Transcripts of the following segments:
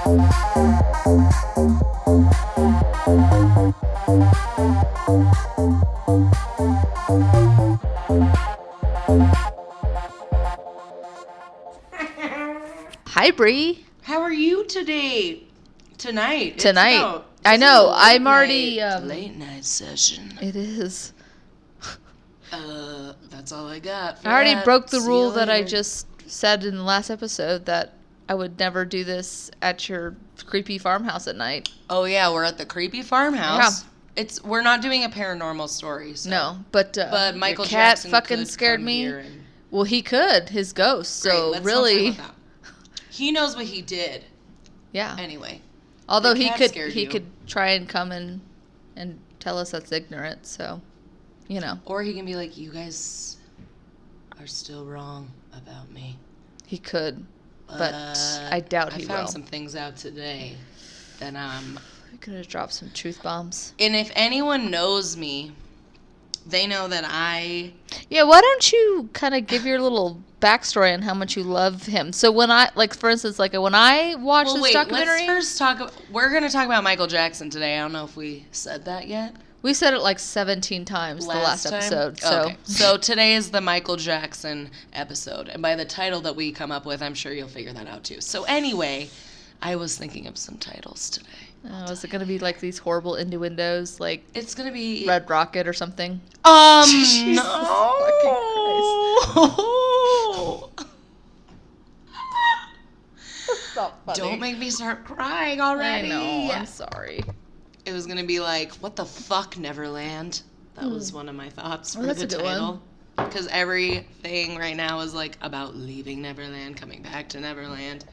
Hi, Brie. How are you today? Tonight. I know. I'm already... late night session. It is. That's all I got. I already broke the rule that I just said in the last episode that I would never do this at your creepy farmhouse at night. Oh, yeah. We're at the creepy farmhouse. Yeah. We're not doing a paranormal story. So. No, but Micheal cat Jackson fucking scared me. Well, he could. His ghost. Great, so let's really... not talk about that. He knows what he did. Yeah. Anyway. Although he could try and come and tell us that's ignorant, so, you know. Or he can be like, you guys are still wrong about me. He could, but I doubt he will. I found some things out today that We could have dropped some truth bombs. And if anyone knows me, they know that I... Yeah, why don't you kind of give your little backstory on how much you love him? So when I, like, for instance, like, when I watched this documentary... Let's first we're going to talk about Micheal Jackson today. I don't know if we said that yet. We said it like 17 times the last episode. So. Okay. So today is the Micheal Jackson episode. And by the title that we come up with, I'm sure you'll figure that out too. So anyway, I was thinking of some titles today. Oh, is it going to be like these horrible innuendos? Like, it's going to be... Red Rocket or something? No. Don't make me start crying already. I know. I'm sorry. It was going to be like, what the fuck, Neverland? That was one of my thoughts for the title. Because everything right now is like about leaving Neverland, coming back to Neverland.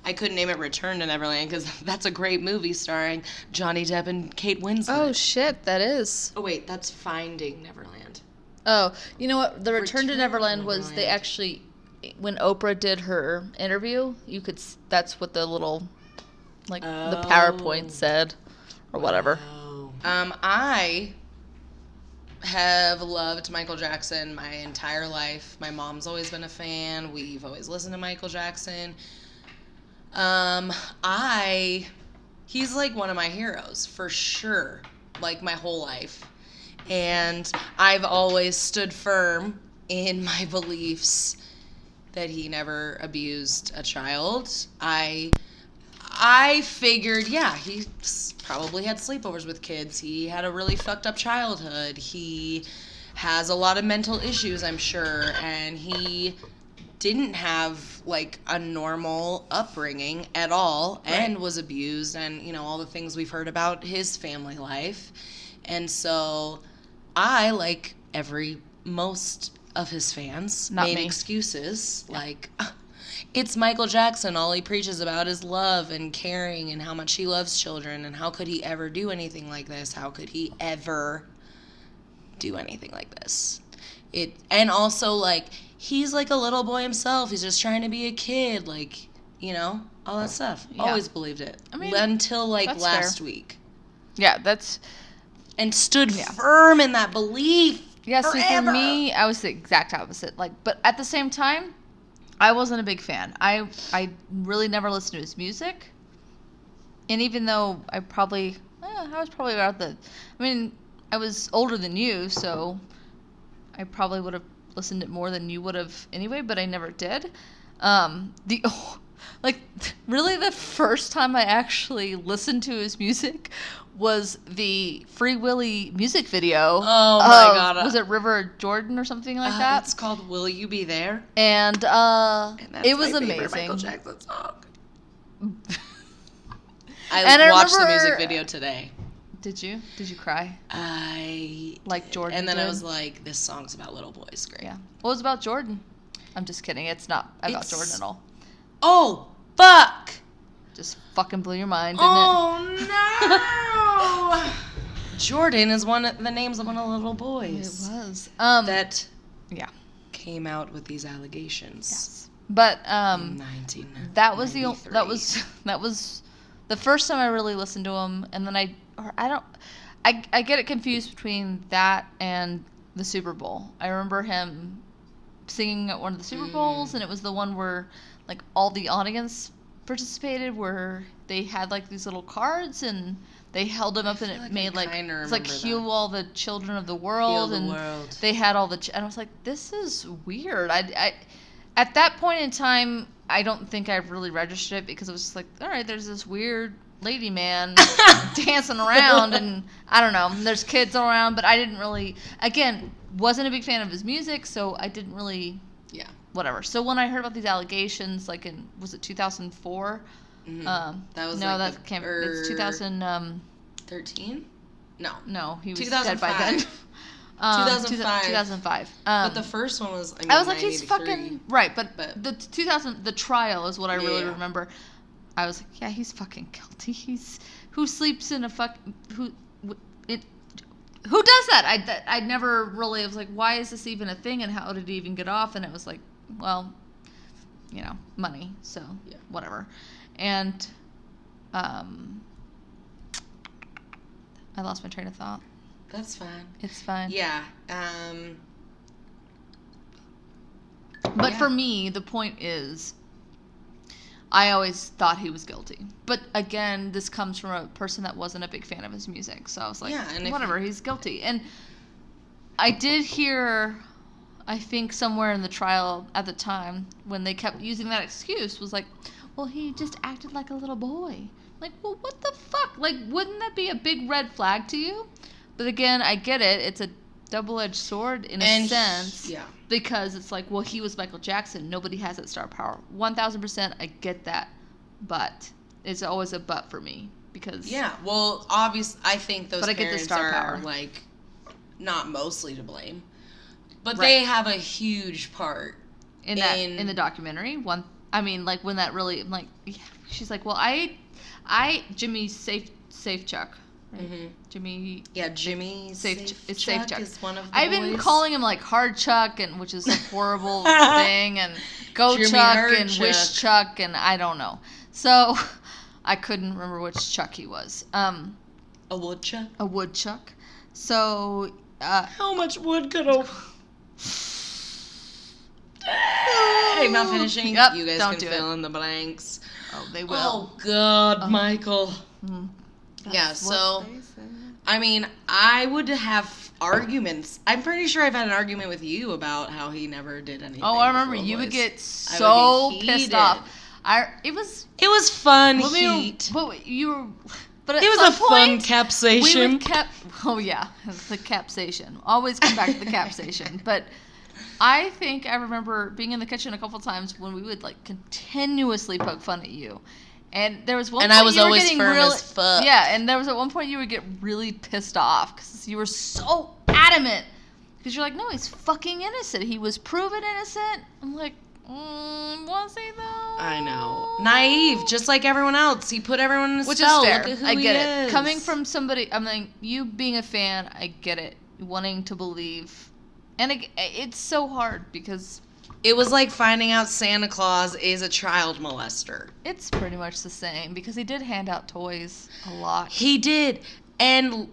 I couldn't name it Return to Neverland because that's a great movie starring Johnny Depp and Kate Winslet. Oh, shit, that is. Oh, wait, that's Finding Neverland. Oh, you know what? The Return to Neverland was they actually, when Oprah did her interview, that's what the little, like, the PowerPoint said, or whatever. I have loved Micheal Jackson my entire life. My mom's always been a fan. We've always listened to Micheal Jackson. He's like one of my heroes for sure, like my whole life. And I've always stood firm in my beliefs that he never abused a child. I figured, yeah, he probably had sleepovers with kids. He had a really fucked up childhood. He has a lot of mental issues, I'm sure, and he didn't have like a normal upbringing at all, and was abused, and you know all the things we've heard about his family life. And so I, like most of his fans, made excuses like, it's Micheal Jackson, all he preaches about is love and caring and how much he loves children, and how could he ever do anything like this? How could he ever do anything like this? And also, like, he's like a little boy himself. He's just trying to be a kid, like, you know, all that stuff. Yeah. Always believed it. I mean, until like last week. Yeah, that's... And stood firm in that belief. Yeah, see, for me, I was the exact opposite. Like, but at the same time, I wasn't a big fan. I really never listened to his music. And even though I was probably about I was older than you, so I probably would have listened to it more than you would have anyway, but I never did. Really the first time I actually listened to his music was the Free Willy music video. Oh my God. Was it River Jordan or something like that? It's called Will You Be There? And it was amazing. Micheal Jackson song. I watched the music video today. Did you? Did you cry? Like Jordan And then did? I was like, this song's about little boys. Great. Yeah. Well, it was about Jordan. I'm just kidding. It's not about Jordan at all. Oh, fuck. Just fucking blew your mind, didn't it? Oh, no. Jordan is one of the names of one of the little boys. It was. That came out with these allegations. Yes. But in that was the first time I really listened to him, and then I get it confused between that and the Super Bowl. I remember him singing at one of the Super Bowls, and it was the one where like all the audience participated where they had like these little cards and they held them up and it made like it's like heal all the children of the world they had all the and I was like, this is weird. I at that point in time I don't think I really registered it because it was just like, all right, there's this weird lady man dancing around and I don't know, there's kids around, but I didn't really, again, wasn't a big fan of his music, so I didn't really whatever. So when I heard about these allegations, like in, was it 2004? Mm-hmm. That was no, like that can't. It's 2013. No, he was 2005. dead by then. 2005. 2005. But the first one was. I was like, he's fucking right. But the 2000, the trial is what I really remember. I was like, yeah, he's fucking guilty. He's who sleeps in a who does that? I never really was like, why is this even a thing and how did he even get off? And it was like, well, you know, money, so whatever. And I lost my train of thought. That's fine. It's fine. Yeah. But for me, the point is, I always thought he was guilty. But again, this comes from a person that wasn't a big fan of his music. So I was like, whatever, he's guilty. And I did hear, I think somewhere in the trial at the time, when they kept using that excuse, was like, well, he just acted like a little boy. Like, well, what the fuck? Like, wouldn't that be a big red flag to you? But again, I get it. It's a double-edged sword in a sense. Yeah. Because it's like, well, he was Michael Jackson. Nobody has that star power. 1,000%, I get that. But it's always a but for me. Because... Yeah, well, obviously, I think those parents are, like, not mostly to blame. But they have a huge part in that in the documentary. I mean, like, when that really, like, she's like, well, Jimmy Safe Chuck. Right? Mm-hmm. Jimmy. Yeah, Jimmy Safe Chuck is one of the I've been calling him, like, Hard Chuck, which is a horrible thing, and Go Jimmy Chuck, Hard and Chuck. Wish Chuck, and I don't know. So, I couldn't remember which Chuck he was. A woodchuck? A woodchuck. So, how much wood could a... I'm not finishing. Yep, you guys can fill in the blanks. Oh, they will. Oh, God, Michael. Mm-hmm. Yeah, so, I mean, I would have arguments. I'm pretty sure I've had an argument with you about how he never did anything. Oh, I remember. You would get so pissed off. It was fun heat. But it was a fun capsation. Oh, yeah, the capsation. Always come back to the capsation. But I think I remember being in the kitchen a couple times when we would, like, continuously poke fun at you. And there was one point I was always firm as fuck. Yeah, and there was at one point you would get really pissed off because you were so adamant. Because you're like, no, he's fucking innocent. He was proven innocent. I'm like, was he though? I know. Naive, just like everyone else. He put everyone in a spell. Which is fair. Look at who I get he it. Coming from somebody, I mean, you being a fan, I get it. Wanting to believe. And it's so hard because... It was like finding out Santa Claus is a child molester. It's pretty much the same because he did hand out toys a lot. He did. And,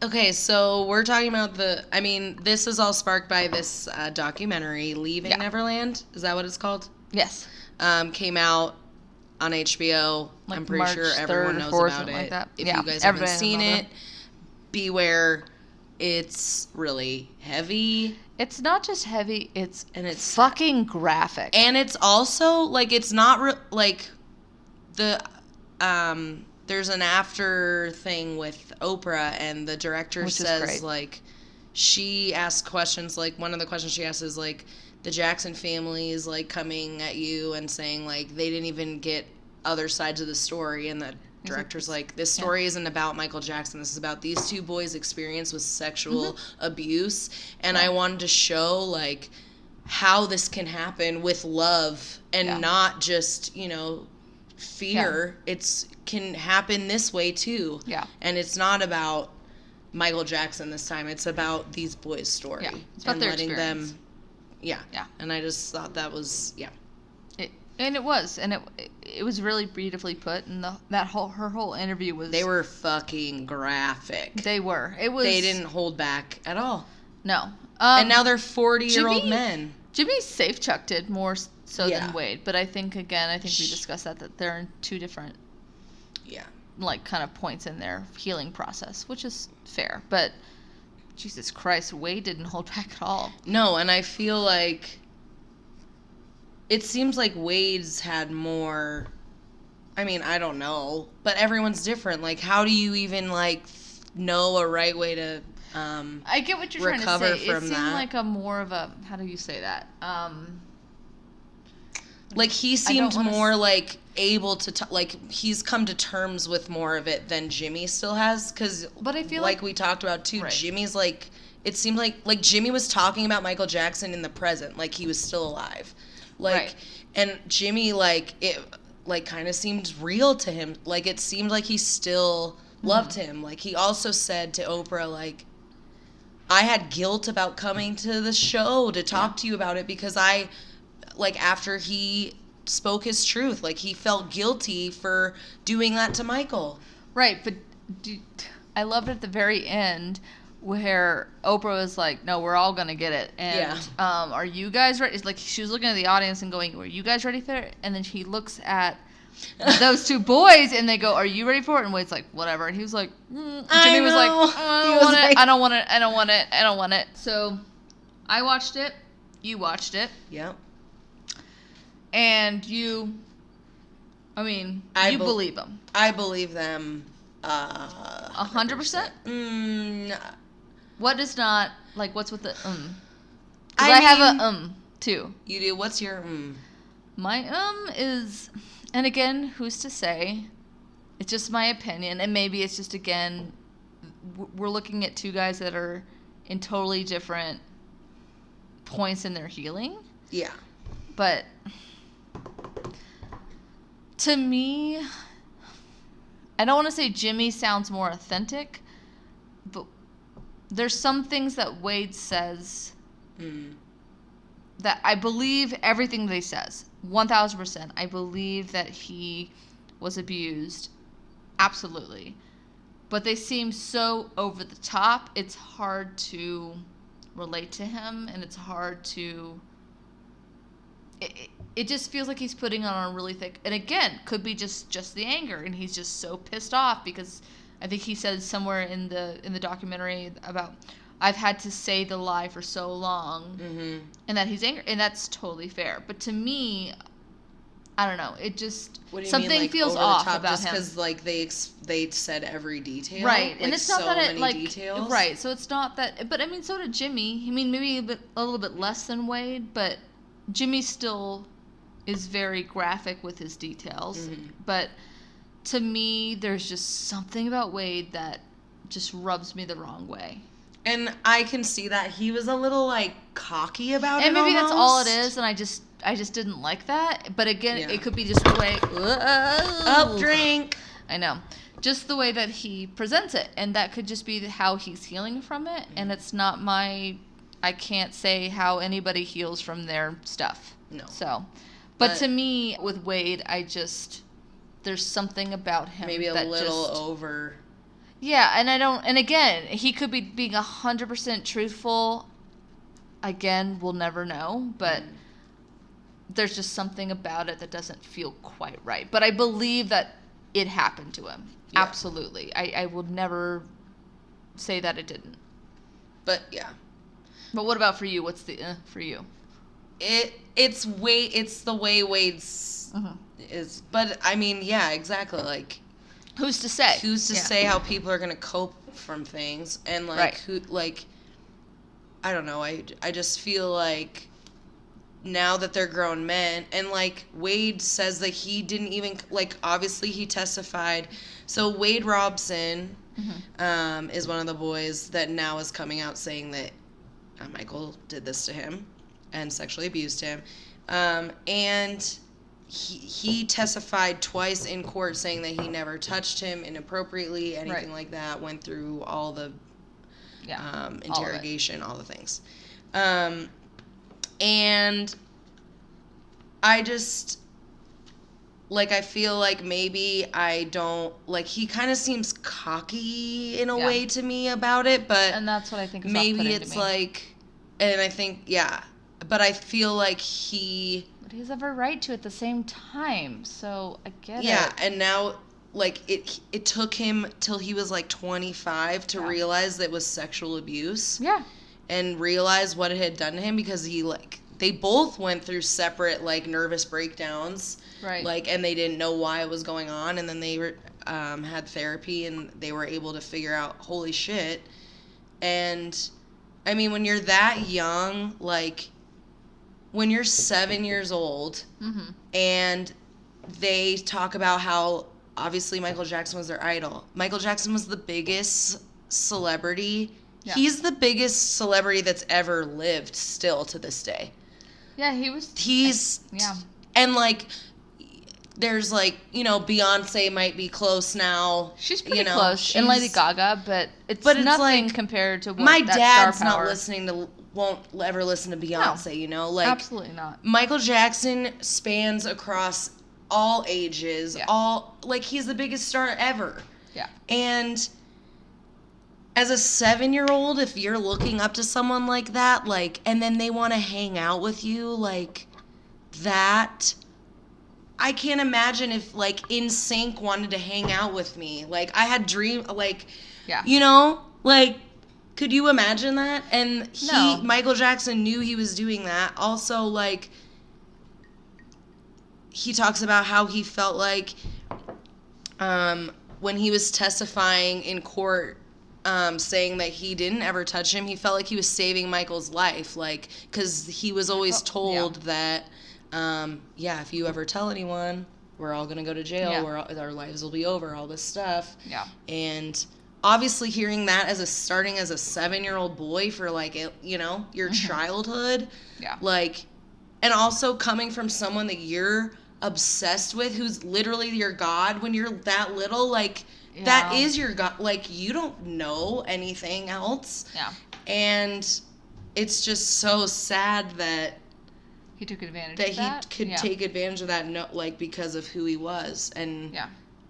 okay, so we're talking about this is all sparked by this documentary, Leaving Neverland. Is that what it's called? Yes. Came out on HBO. Like I'm pretty March sure everyone knows about it. Like that. If you guys haven't seen it, beware. It's really heavy. It's not just heavy, it's fucking graphic. And it's also, like, it's not, there's an after thing with Oprah, and the director says, like, she asks questions, like, one of the questions she asks is, like, the Jackson family is, like, coming at you and saying, like, they didn't even get other sides of the story, and the director's like, this story isn't about Michael Jackson. This is about these two boys' experience with sexual abuse. And I wanted to show, like, how this can happen with love and not just, fear. It can happen this way, too. Yeah. And it's not about Michael Jackson this time. It's about these boys' story. Yeah. It's about their experience. Yeah. And I just thought that was, And it was, and it was really beautifully put, and her whole interview was. They were fucking graphic. They were. It was. They didn't hold back at all. No. And now they're 40-year-old men. Jimmy Safe Chuck did more so than Wade. But I think we discussed that they're in two different, like, kind of points in their healing process, which is fair. But Jesus Christ, Wade didn't hold back at all. No, and I feel like it seems like Wade's had more. I mean, I don't know, but everyone's different. Like, how do you even, like, know a right way to I get what you're trying to say. It seemed like a more of a, how do you say that? Like, he seemed more like able to like, he's come to terms with more of it than Jimmy still has, because but I feel like we talked about too, right. Jimmy's like, it seemed like Jimmy was talking about Micheal Jackson in the present, like he was still alive, like, right. And Jimmy, like, it like kind of seemed real to him, like it seemed like he still loved him. Like, he also said to Oprah, like, I had guilt about coming to the show to talk to you about it, because I, like, after he spoke his truth, like, he felt guilty for doing that to Micheal. Right, but I loved at the very end where Oprah was like, no, we're all going to get it. And are you guys ready? It's like, she was looking at the audience and going, are you guys ready for it? And then he looks at those two boys and they go, are you ready for it? And Wade's like, whatever. And he was like, Jimmy was like, I don't want it. So I watched it. You watched it. Yep. And you believe them. I believe them 100%? What does not, like, what's with the Because I have a too. You do? What's your My is, and again, who's to say? It's just my opinion, and maybe it's just, again, we're looking at two guys that are in totally different points in their healing. Yeah. But to me, I don't want to say Jimmy sounds more authentic, but there's some things that Wade says that I believe everything that he says. 1,000%. I believe that he was abused. Absolutely. But they seem so over the top, it's hard to relate to him, and it's hard to... It just feels like he's putting on a really thick... And again, could be just the anger, and he's just so pissed off because I think he says somewhere in the documentary about, I've had to say the lie for so long, and that he's angry, and that's totally fair. But to me, I don't know. It just something mean, like, feels off about just him. Just because, like, they said every detail, right? Like, and it's not so that it many like details. Right. So it's not that. But I mean, so did Jimmy. I mean, maybe a little bit less than Wade, but Jimmy still is very graphic with his details. But to me, there's just something about Wade that just rubs me the wrong way. And I can see that he was a little, like, cocky about it. And maybe almost. That's all it is, and I just didn't like that. But again, it could be just the way... Up, drink. I know. Just the way that he presents it. And that could just be how he's healing from it. And it's not my... I can't say how anybody heals from their stuff. No. So... But to me, with Wade, there's something about him maybe that a little over. Yeah, and again, he could be being 100% truthful. Again, we'll never know, but there's just something about it that doesn't feel quite right. But I believe that it happened to him. Yeah. Absolutely. I will never say that it didn't. But, yeah. But what about for you? What's the for you? It's the way Wade's is, but I mean, yeah, exactly. Like, who's to say? Who's to say how people are gonna cope from things, and like who, like, I don't know. I just feel like now that they're grown men, and like Wade says that he didn't even, like, obviously he testified. So Wade Robson is one of the boys that now is coming out saying that Micheal did this to him and sexually abused him. And he testified twice in court saying that he never touched him inappropriately, anything like that, went through all the interrogation, all the things. And I just, like, I feel like maybe I don't, like, he kind of seems cocky in a way to me about it, but... And that's what I think is maybe it's like, and I think, but I feel like but he has every right to at the same time. So I get it. Yeah, and now, like, it took him till he was, like, 25 to realize that it was sexual abuse. Yeah. And realize what it had done to him because he, like, they both went through separate, like, nervous breakdowns. Right. Like, and they didn't know why it was going on. And then they were, had therapy and they were able to figure out, holy shit. And, I mean, when you're that young, like, when you're 7 years old and they talk about how obviously Michael Jackson was their idol. Michael Jackson was the biggest celebrity. Yeah. He's the biggest celebrity that's ever lived still to this day. Yeah, yeah. And, like, there's, like, you know, Beyonce might be close now. She's pretty close. And Lady Gaga, but it's nothing like, compared to what my that dad's star power. not listening to, won't ever listen to Beyonce, no, you know? Like, absolutely not. Michael Jackson spans across all ages, like, he's the biggest star ever. Yeah. And as a 7-year-old, if you're looking up to someone like that, like, and then they want to hang out with you, like, that, I can't imagine if, like, NSYNC wanted to hang out with me. Like, I had you know, like, could you imagine that? And Michael Jackson knew he was doing that. Also, like, he talks about how he felt like when he was testifying in court, saying that he didn't ever touch him, he felt like he was saving Michael's life, like, because he was always told that, if you ever tell anyone, we're all going to go to jail, our lives will be over, all this stuff. Yeah. And obviously hearing that starting as a 7-year-old boy for, like, you know, your childhood, like, and also coming from someone that you're obsessed with, who's literally your god when you're that little, like, that is your god. Like, you don't know anything else. Yeah. And it's just so sad that he took advantage of that. He could take advantage of that, like, because of who he was. And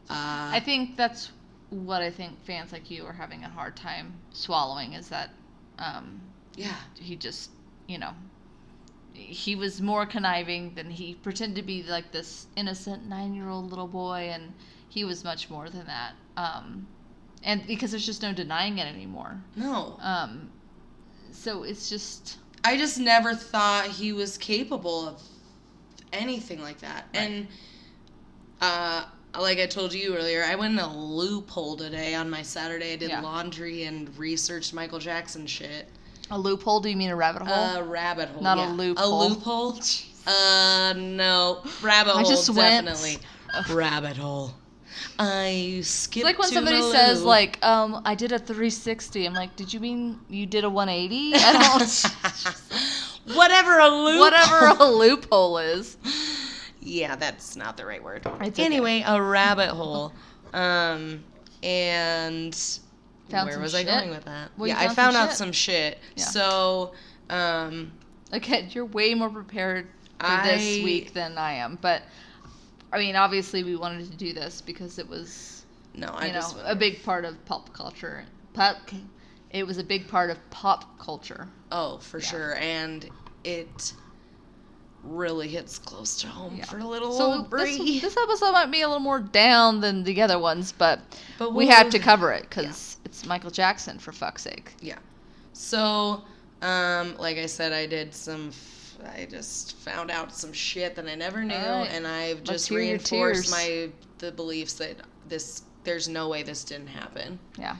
I think that's what I think fans like you are having a hard time swallowing, is that he just, you know, he was more conniving than he pretended to be, like, this innocent 9-year-old little boy, and he was much more than that. And because there's just no denying it anymore. No. So it's just, I just never thought he was capable of anything like that. Right. And like I told you earlier, I went in a loophole today on my Saturday. I did laundry and researched Michael Jackson shit. A loophole? Do you mean a rabbit hole? A rabbit hole. Not a loophole. A loophole? No. Rabbit hole, definitely. Rabbit hole. I skipped. It's like when somebody says, like, I did a 360. I'm like, did you mean you did a 180? I don't. Whatever a loophole is. Yeah, that's not the right word. Anyway, a rabbit hole. And where was I going with that? Well, I found out some shit. Yeah. So, again, you're way more prepared for this week than I am. But, I mean, obviously we wanted to do this because it was, a big part of pop culture. It was a big part of pop culture. Oh, for sure. And it really hits close to home for little old Brie. This episode might be a little more down than the other ones, but we have to cover it because it's Michael Jackson, for fuck's sake. Yeah. So, like I said, I just found out some shit that I never knew, and I've just reinforced the beliefs that there's no way this didn't happen. Yeah.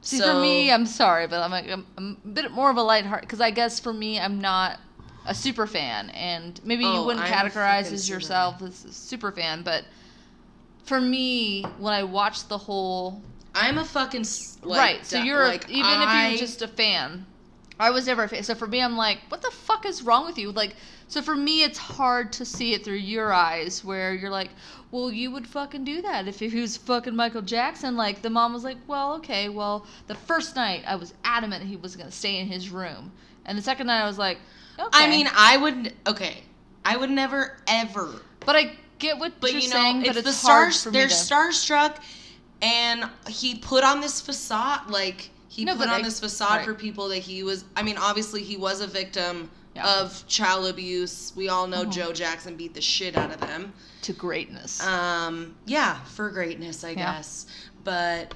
See, for me, I'm sorry, but I'm a bit more of a lighthearted, because I guess for me, I'm not a super fan, and maybe you wouldn't categorize as yourself as a super fan, but for me, when I watched the whole, I'm a fucking right. So you're if you're just a fan, I was never a fan. So for me, I'm like, what the fuck is wrong with you? Like, so for me, it's hard to see it through your eyes, where you're like, well, you would fucking do that if he was fucking Michael Jackson. Like, the mom was like, well, okay, well, the first night I was adamant he was gonna stay in his room, and the second night I was like, okay. I mean, I would never, ever. But I get what you're saying, but it's hard for me they're starstruck, and he put on this facade, like, this facade for people that he was, I mean, obviously he was a victim of child abuse. We all know Joe Jackson beat the shit out of them. To greatness. Yeah, for greatness, I guess. But,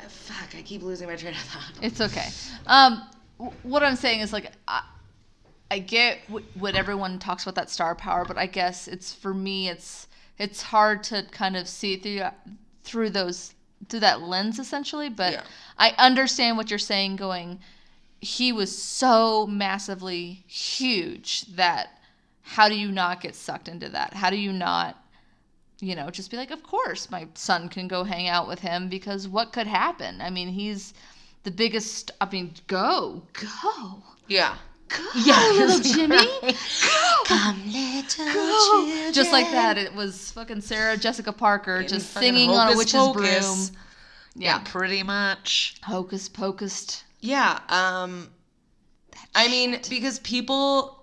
fuck, I keep losing my train of thought. It's okay. What I'm saying is, like, I get what everyone talks about, that star power, but I guess for me, it's hard to kind of see through that lens, essentially. But I understand what you're saying, he was so massively huge that how do you not get sucked into that? How do you not, just be like, of course my son can go hang out with him, because what could happen? I mean, he's the biggest, go. Yeah. Go, little Jimmy. Go. Come, little go. children. Just like that. It was fucking Sarah Jessica Parker just singing on a witch's pocus. broom. Yeah, pretty much. Hocus pocus. Yeah. I mean, because people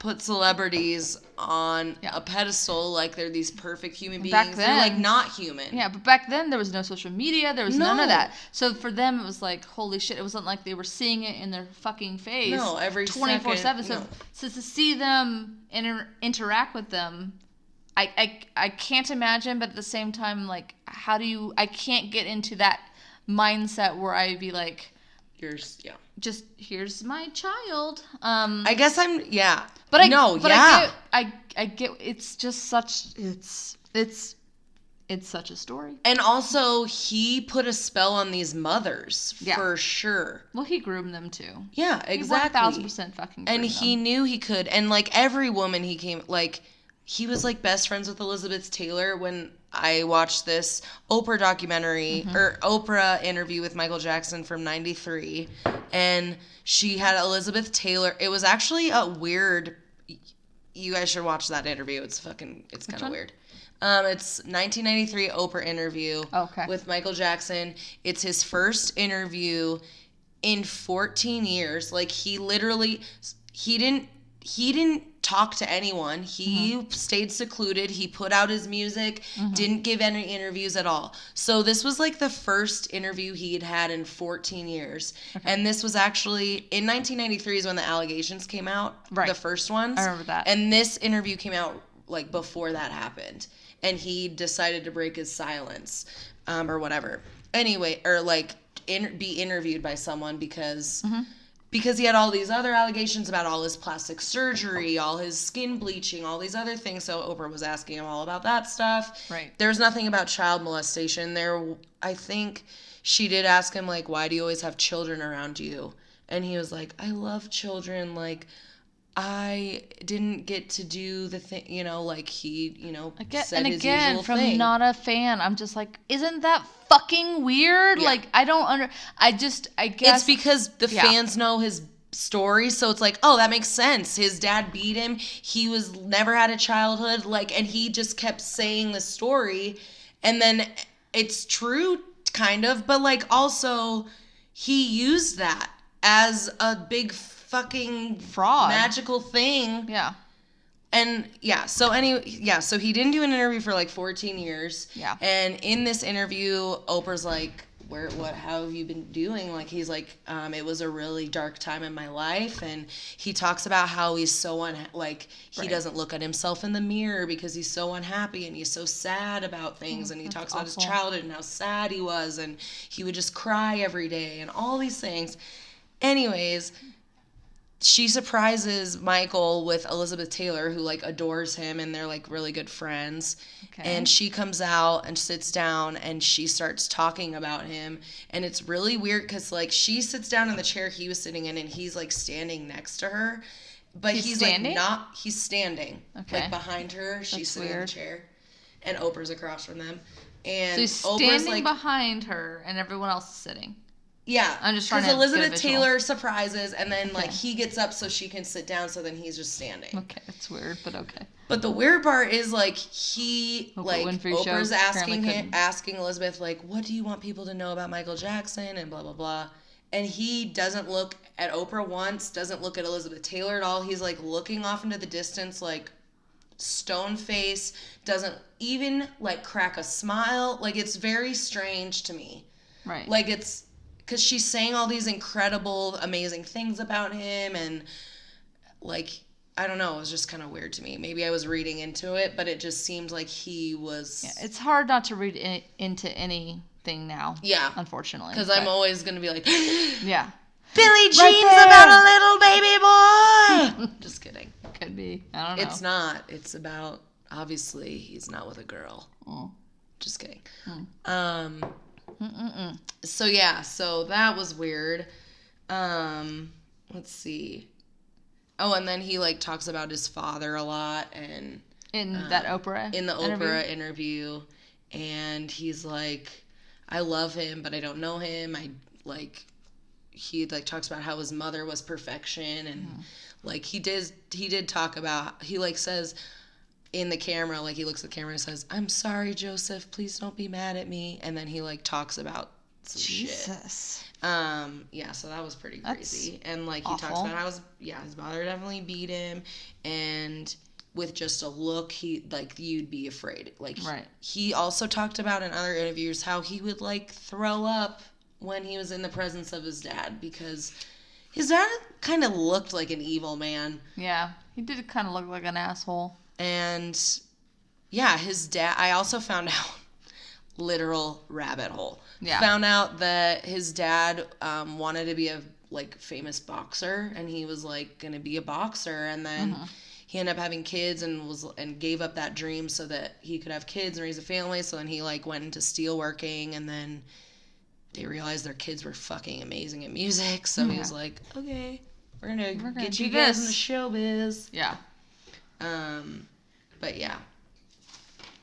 put celebrities on a pedestal like they're these perfect human beings. Back then, they're like not human. Yeah, but back then there was no social media. There was none of that. So for them, it was like, holy shit. It wasn't like they were seeing it in their fucking face. No, every 24/7. second. So to see them interact with them, I can't imagine. But at the same time, like, I can't get into that mindset where I'd be like, just here's my child. I guess but I get it's just such it's such a story. And also he put a spell on these mothers for sure. Well, he groomed them too. Yeah, exactly. 1000% fucking groomed and he them. knew he could. And like every woman he was like best friends with Elizabeth Taylor. When I watched this Oprah documentary or Oprah interview with Micheal Jackson from 93, and she had Elizabeth Taylor. It was actually a weird, you guys should watch that interview. It's kind of weird. It's 1993 Oprah interview with Micheal Jackson. It's his first interview in 14 years. Like he didn't talk to anyone. He stayed secluded. He put out his music, didn't give any interviews at all. So this was like the first interview he had in 14 years. Okay. And this was actually in 1993 is when the allegations came out, the first ones. I remember that. And this interview came out like before that happened. And he decided to break his silence or whatever. Anyway, or like be interviewed by someone because he had all these other allegations about all his plastic surgery, all his skin bleaching, all these other things. So Oprah was asking him all about that stuff. Right. There's nothing about child molestation there. I think she did ask him, like, why do you always have children around you? And he was like, I love children. Like, I didn't get to do the thing, like he, said his usual from thing. Not a fan, I'm just like, isn't that fucking weird? Yeah. Like, I guess it's because the fans know his story, so it's like, oh, that makes sense. His dad beat him. He never had a childhood, like, and he just kept saying the story, and then it's true, kind of, but like also he used that as a big fucking fraud magical thing. Yeah. And so he didn't do an interview for like 14 years. Yeah. And in this interview, Oprah's like, how have you been doing? Like, he's like, it was a really dark time in my life. And he talks about how he's so he doesn't look at himself in the mirror because he's so unhappy and he's so sad about things. And he talks about his childhood and how sad he was. And he would just cry every day and all these things. Anyways, she surprises Micheal with Elizabeth Taylor, who like adores him, and they're like really good friends. Okay. And she comes out and sits down and she starts talking about him. And it's really weird because like she sits down in the chair he was sitting in and he's like standing next to her. But he's standing? He's standing. Okay. Like behind her. She's sitting in the chair. And Oprah's across from them. And so he's standing behind her and everyone else is sitting. Yeah, I'm just trying to because Elizabeth Taylor surprises, and then like he gets up so she can sit down. So then he's just standing. Okay, that's weird, but okay. But the weird part is like Oprah's asking Elizabeth like, what do you want people to know about Micheal Jackson and blah blah blah, and he doesn't look at Oprah once, doesn't look at Elizabeth Taylor at all. He's like looking off into the distance, like stone face, doesn't even like crack a smile. Like it's very strange to me. Right. Like it's. because she's saying all these incredible, amazing things about him, and like, I don't know, it was just kind of weird to me. Maybe I was reading into it, but it just seemed like he was... Yeah, it's hard not to read into anything now. Yeah. Unfortunately. Because I'm always going to be like... Yeah. Billie Jean's about a little baby boy! Just kidding. Could be. I don't know. It's not. It's about... Obviously, he's not with a girl. Oh. Just kidding. So, yeah. So, that was weird. Let's see. Oh, and then he, like, talks about his father a lot, and... In that Oprah In the interview? Oprah interview. And he's like, I love him, but I don't know him. He, like, talks about how his mother was perfection, and, like, he did talk about... He, like, says... in the camera, like, he looks at the camera and says, I'm sorry, Joseph, please don't be mad at me. And then he, like, talks about some Jesus. shit. Yeah, so that was pretty crazy. And, like, he talks about how his mother definitely beat him. And with just a look, you'd be afraid. Like, right. He also talked about in other interviews how he would, like, throw up when he was in the presence of his dad, because his dad kind of looked like an evil man. Yeah, he did kind of look like an asshole. And, yeah, his dad... I also found out... literal rabbit hole. Yeah. Found out that his dad wanted to be a, like, famous boxer. And he was, like, going to be a boxer. And then he ended up having kids and gave up that dream so that he could have kids and raise a family. So then he, like, went into steelworking. And then they realized their kids were fucking amazing at music. So he was like, okay, we're gonna get you guys in the showbiz. Yeah. But yeah.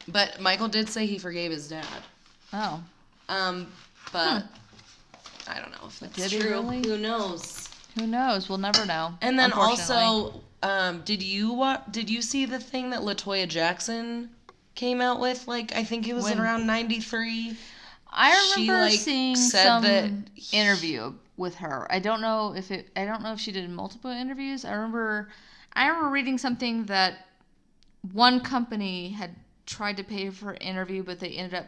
But Michael did say he forgave his dad. Oh. But I don't know if that's did he true. really? Who knows? Who knows? We'll never know. And then also, did you see the thing that LaToya Jackson came out with? Like, I think it was around 93. I remember she, seeing some interview with her. I don't know if she did multiple interviews. I remember reading something that one company had tried to pay for an interview, but they ended up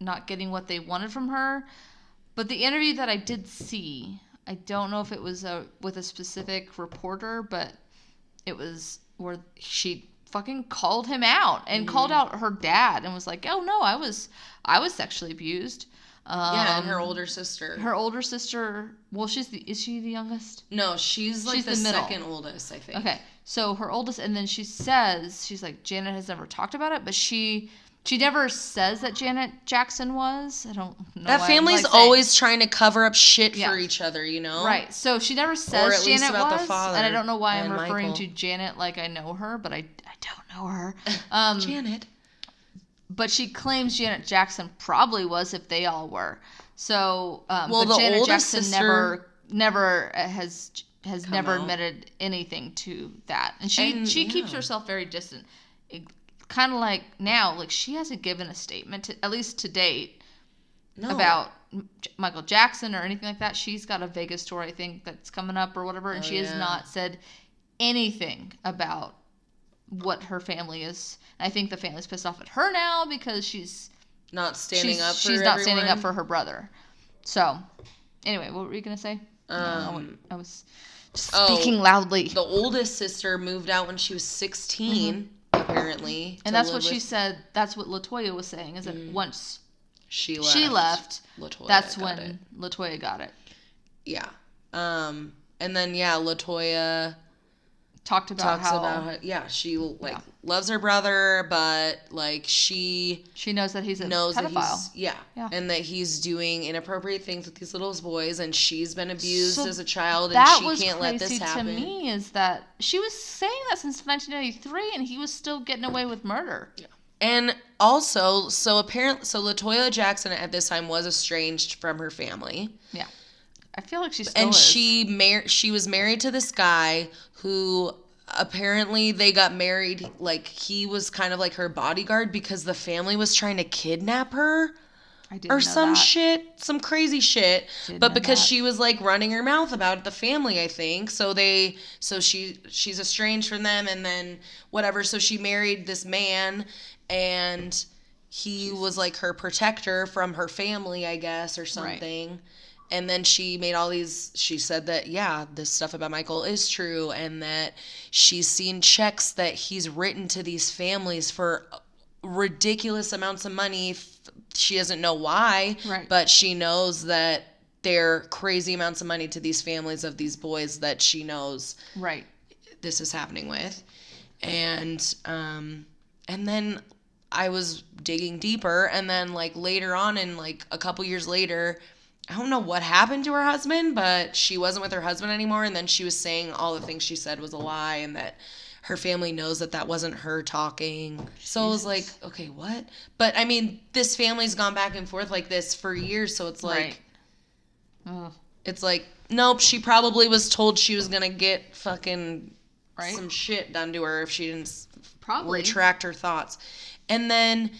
not getting what they wanted from her. But the interview that I did see, I don't know if it was with a specific reporter, but it was where she fucking called him out and called out her dad and was like, "Oh no, I was sexually abused." Yeah, and her older sister. Her older sister. Well, is she the youngest? No, she's like the second oldest, I think. Okay, so her oldest, and then she says, she's like, Janet has never talked about it, but she never says that Janet Jackson was. I don't know. That family's always trying to cover up shit for each other, you know? Right. So she never says Janet about was, the father, and I don't know why I'm referring Michael to Janet like I know her, but I don't know her. Janet. But she claims Janet Jackson probably was if they all were. So, well, but the Janet oldest Jackson sister never has never admitted anything to that, and she keeps herself very distant. Kind of like now, like she hasn't given a statement, at least to date, about Michael Jackson or anything like that. She's got a Vegas tour, I think, that's coming up or whatever, and she has not said anything about what her family is. I think the family's pissed off at her now because she's not standing up for her brother. So, anyway, what were you gonna say? I was just speaking loudly. The oldest sister moved out when she was 16, apparently. And that's what she said. That's what LaToya was saying. Is that once she left, that's when LaToya got it. Yeah. And then LaToya talks about how she loves her brother, but like she knows that he's a pedophile. And that he's doing inappropriate things with these little boys, and she's been abused as a child, and she can't let this happen. To me is that she was saying that since 1993, and he was still getting away with murder. Yeah. And also, so LaToya Jackson at this time was estranged from her family. Yeah. I feel like she still and is. She was married to this guy who apparently they got married, like he was kind of like her bodyguard because the family was trying to kidnap her. I didn't know some that. shit, some crazy shit. But because she was like running her mouth about the family, I think. So she's estranged from them, and then whatever. So she married this man, and he was like her protector from her family, I guess, or something. Right. And then she said that, yeah, this stuff about Michael is true, and that she's seen checks that he's written to these families for ridiculous amounts of money. She doesn't know why, Right. but she knows that they're crazy amounts of money to these families of these boys that she knows Right. this is happening with. And then I was digging deeper, and then like later on, and like a couple years later, I don't know what happened to her husband, but she wasn't with her husband anymore. And then she was saying all the things she said was a lie, and that her family knows that that wasn't her talking. So I was like, okay, what? But I mean, this family's gone back and forth like this for years. So it's like, it's like, nope, she probably was told she was going to get fucking some shit done to her if she didn't retract her thoughts. And then,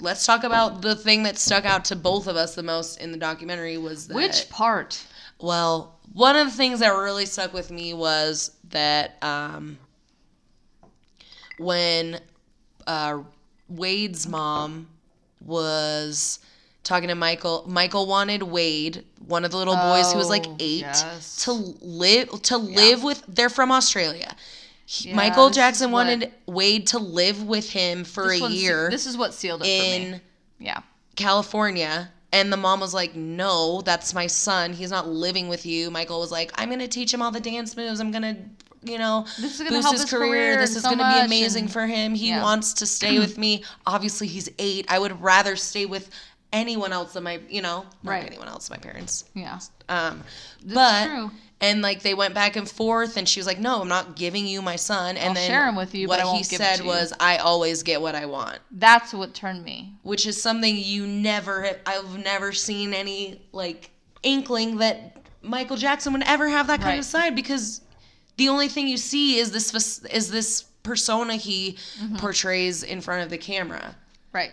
let's talk about the thing that stuck out to both of us the most in the documentary was that... Which part? Well, one of the things that really stuck with me was that when Wade's mom was talking to Michael wanted Wade, one of the little boys who was like 8, to live with... They're from Australia. Micheal Jackson wanted Wade to live with him for a year. This is what sealed it for me. Yeah. California. And the mom was like, no, that's my son. He's not living with you. Michael was like, I'm going to teach him all the dance moves. I'm going to, this is boost his career. This is going to be amazing for him. He wants to stay with me. Obviously, he's 8. I would rather stay with anyone else than my, not anyone else, my parents. Yeah. But true. And like they went back and forth, and she was like, "No, I'm not giving you my son." And I'll then share him with you, what but I won't he give said it to you. was, "I always get what I want." That's what turned me. Which is something I've never seen any like inkling that Micheal Jackson would ever have that kind of side, because the only thing you see is this persona he portrays in front of the camera. Right.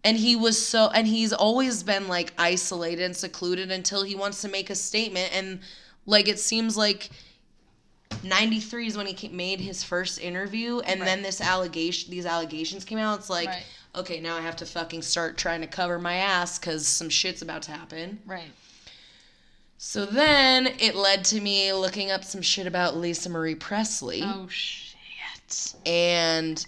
And he's always been like isolated and secluded until he wants to make a statement. And like, it seems like 93 is when he made his first interview. And then these allegations came out. It's like, okay, now I have to fucking start trying to cover my ass because some shit's about to happen. Right. So then it led to me looking up some shit about Lisa Marie Presley. Oh, shit. And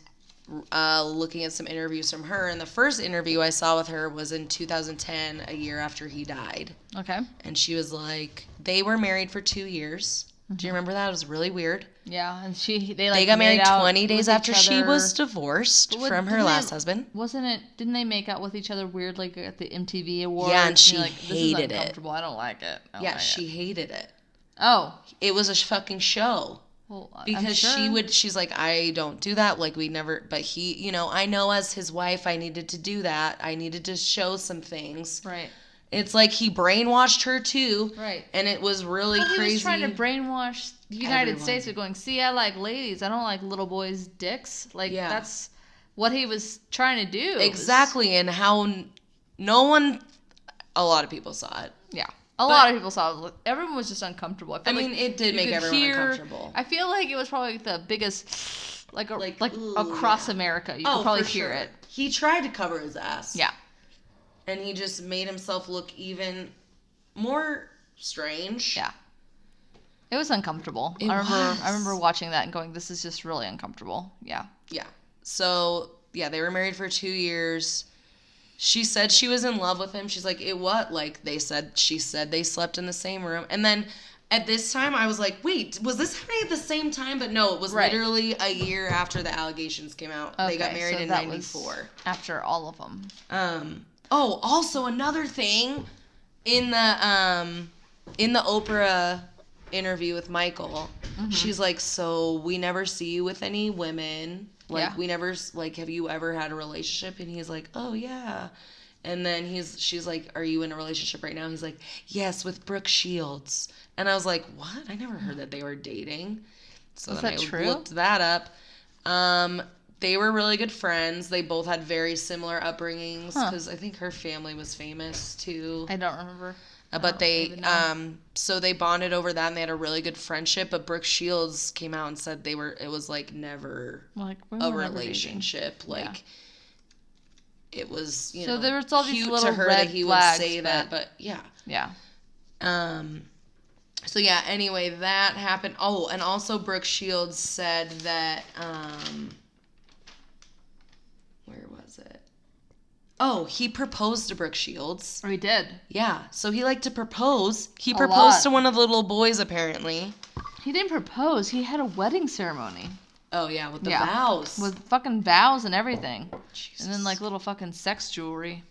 looking at some interviews from her. And the first interview I saw with her was in 2010, a year after he died. Okay. And she was like, they were married for 2 years. Do you remember that? It was really weird. Yeah, and they got married 20 days after she was divorced from her last husband. Didn't they make out with each other weird, like at the MTV Awards? Yeah, and she hated it. Uncomfortable. I don't like it. She hated it. Oh. It was a fucking show. Well, because she's like, I don't do that. Like, we never, but he, I know as his wife, I needed to do that. I needed to show some things. Right. It's like he brainwashed her too. Right. And it was really crazy. He was trying to brainwash the United States with going, see, I like ladies. I don't like little boys' dicks. Like, that's what he was trying to do. Exactly. And how a lot of people saw it. Yeah. A lot of people saw it. Everyone was just uncomfortable. I mean, it did make everyone uncomfortable. I feel like it was probably the biggest, like across America. You could probably hear it. He tried to cover his ass. Yeah. And he just made himself look even more strange. Yeah. It was uncomfortable. I remember watching that and going, this is just really uncomfortable. Yeah. Yeah. So, yeah, they were married for 2 years. She said she was in love with him. She's like, she said they slept in the same room. And then at this time, I was like, wait, was this happening at the same time? But no, it was literally a year after the allegations came out. Okay, they got married in 94. After all of them. Oh, also another thing in the Oprah interview with Michael, she's like, so we never see you with any women. Like, we never, like, have you ever had a relationship? And he's like, oh, yeah. And then she's like, are you in a relationship right now? He's like, yes, with Brooke Shields. And I was like, what? I never heard that they were dating. So then I looked that up. They were really good friends. They both had very similar upbringings because I think her family was famous too. I don't remember. But so they bonded over that, and they had a really good friendship. But Brooke Shields came out and said it was like never a relationship. Like, it was, so there was all these cute little to her red that he flags, would say that, but yeah. Yeah. So yeah, anyway, that happened. Oh, and also Brooke Shields said that, where was it? Oh, he proposed to Brooke Shields. Oh, he did? Yeah, so he liked to propose. He A proposed lot. to one of the little boys, apparently. He didn't propose. He had a wedding ceremony. Oh, yeah, with the vows. With fucking vows and everything. Jesus. And then, like, little fucking sex jewelry.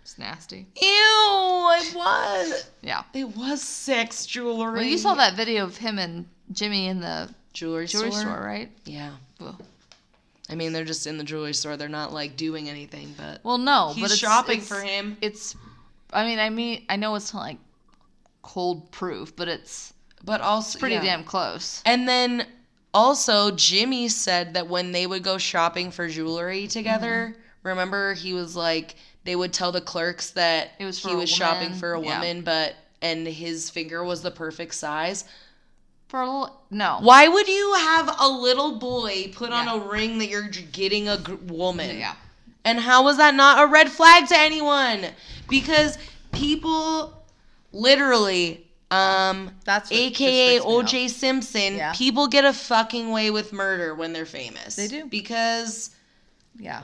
It's nasty. Ew, it was. Yeah. It was sex jewelry. Well, you saw that video of him and Jimmy in the jewelry store, store, right? Yeah. Ugh. I mean, they're just in the jewelry store. They're not, like, doing anything, but... Well, no, he's but it's shopping for him. I know it's not, like, cold proof, but it's pretty damn close. And then... Also, Jimmy said that when they would go shopping for jewelry together, remember he was like, they would tell the clerks that he was shopping for a woman, and his finger was the perfect size. No. Why would you have a little boy put on a ring that you're getting a woman? Yeah. And how was that not a red flag to anyone? Because people literally... That's what AKA just freaks me O.J. out. Simpson, Yeah. people get a fucking way with murder when they're famous. They do. Because Yeah.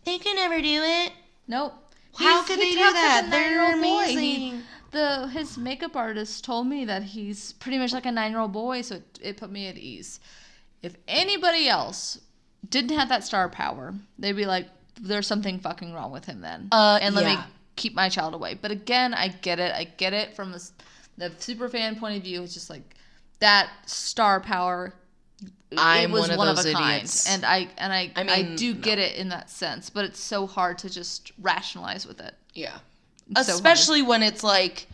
they can never do it. Nope. How could they do talks that? Like a They're 9-year-old amazing. Boy. His makeup artist told me that he's pretty much like a 9-year-old boy, so it put me at ease. If anybody else didn't have that star power, they'd be like, there's something fucking wrong with him then. And let me keep my child away. But again, I get it. I get it from the super fan point of view. It's just like that star power. I'm it was one of those a kind, idiots. and I do get it in that sense, but it's so hard to just rationalize with it. Yeah, It's especially when it's like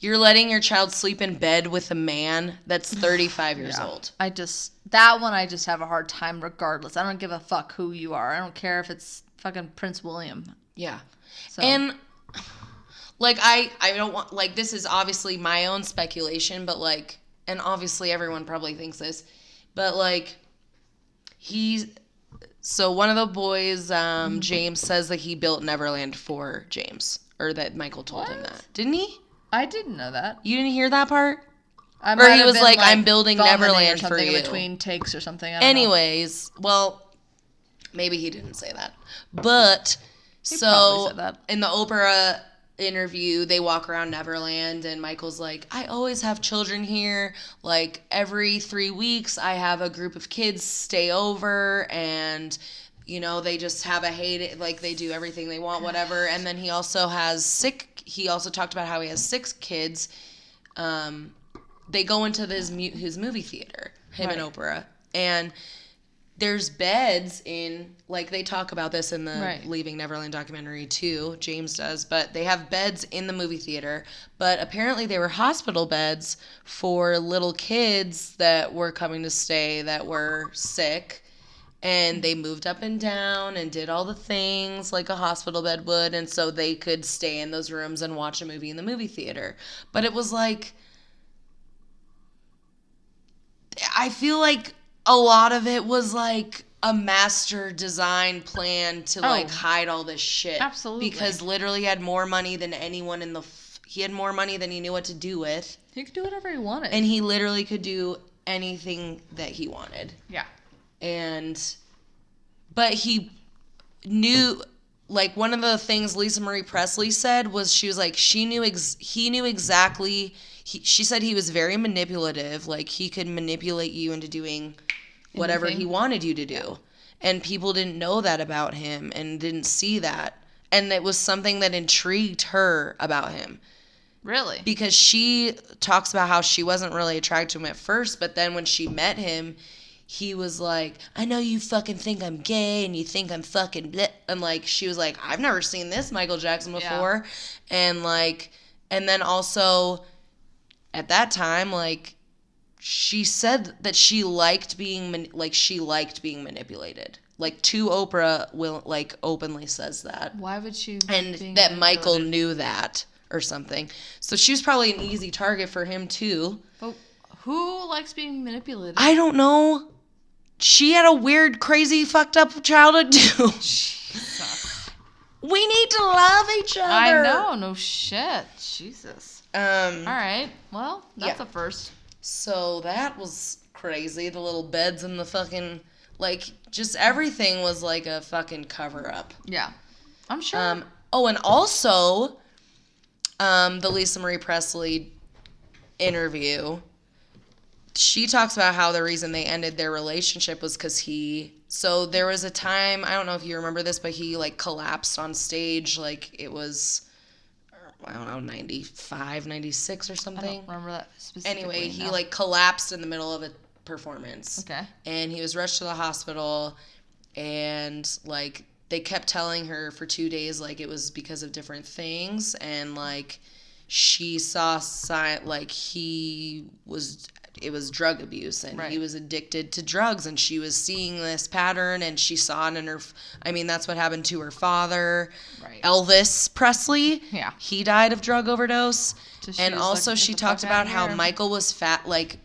you're letting your child sleep in bed with a man that's 35 years old. That one I just have a hard time regardless. I don't give a fuck who you are. I don't care if it's fucking Prince William. Yeah, So. and. Like, I don't want, like, this is obviously my own speculation, but, like, and obviously everyone probably thinks this, but, like, so one of the boys, James, says that he built Neverland for James, or that Michael told him that. Didn't he? I didn't know that. You didn't hear that part? Or he was like, I'm building Neverland for you. Between takes or something. I don't Anyways, well, maybe he didn't say that. But, He probably said that. in the Oprah interview, they walk around Neverland, and Michael's like, I always have children here. Like, every 3 weeks, I have a group of kids stay over, and, they just have like, they do everything they want, whatever. And then he also talked about how he has 6 kids. They go into his movie theater, him and Oprah, and there's beds in, like, they talk about this in the Leaving Neverland documentary too, James does, but they have beds in the movie theater, but apparently they were hospital beds for little kids that were coming to stay that were sick, and they moved up and down and did all the things like a hospital bed would, and so they could stay in those rooms and watch a movie in the movie theater. But it was like, I feel like a lot of it was like a master design plan to like hide all this shit. Absolutely. Because literally he had more money than anyone he had more money than he knew what to do with. He could do whatever he wanted. And he literally could do anything that he wanted. Yeah. But he knew, like, one of the things Lisa Marie Presley said was, she was like, he knew exactly, she said he was very manipulative, like, he could manipulate you into doing whatever he wanted you to do. Yeah. And people didn't know that about him and didn't see that. And it was something that intrigued her about him. Really? Because she talks about how she wasn't really attracted to him at first, but then when she met him, he was like, I know you fucking think I'm gay and you think I'm fucking bleh. And, like, she was like, I've never seen this Micheal Jackson before. Yeah. And, like, and then also at that time, like, she said that she liked being manipulated. Like, to Oprah, like, openly says that. Why would she? And that Michael knew that or something. So she was probably an easy target for him too. But who likes being manipulated? I don't know. She had a weird, crazy, fucked up childhood too. Jesus. We need to love each other. I know, no shit. Jesus. All right. Well, that's a first. So that was crazy. The little beds and the fucking, like, just everything was like a fucking cover up. Yeah. I'm sure. Oh, and also, the Lisa Marie Presley interview, she talks about how the reason they ended their relationship was because so there was a time, I don't know if you remember this, but he, like, collapsed on stage, like, it was, I don't know, 95, 96 or something. I don't remember that specifically. Anyway, he, like, collapsed in the middle of a performance. Okay. And he was rushed to the hospital, and, like, they kept telling her for 2 days, like, it was because of different things, and, like, she saw like, it was drug abuse, and he was addicted to drugs, and she was seeing this pattern, and she saw it in her, that's what happened to her father, Elvis Presley. Yeah. He died of drug overdose. So and also she talked about how Michael was kind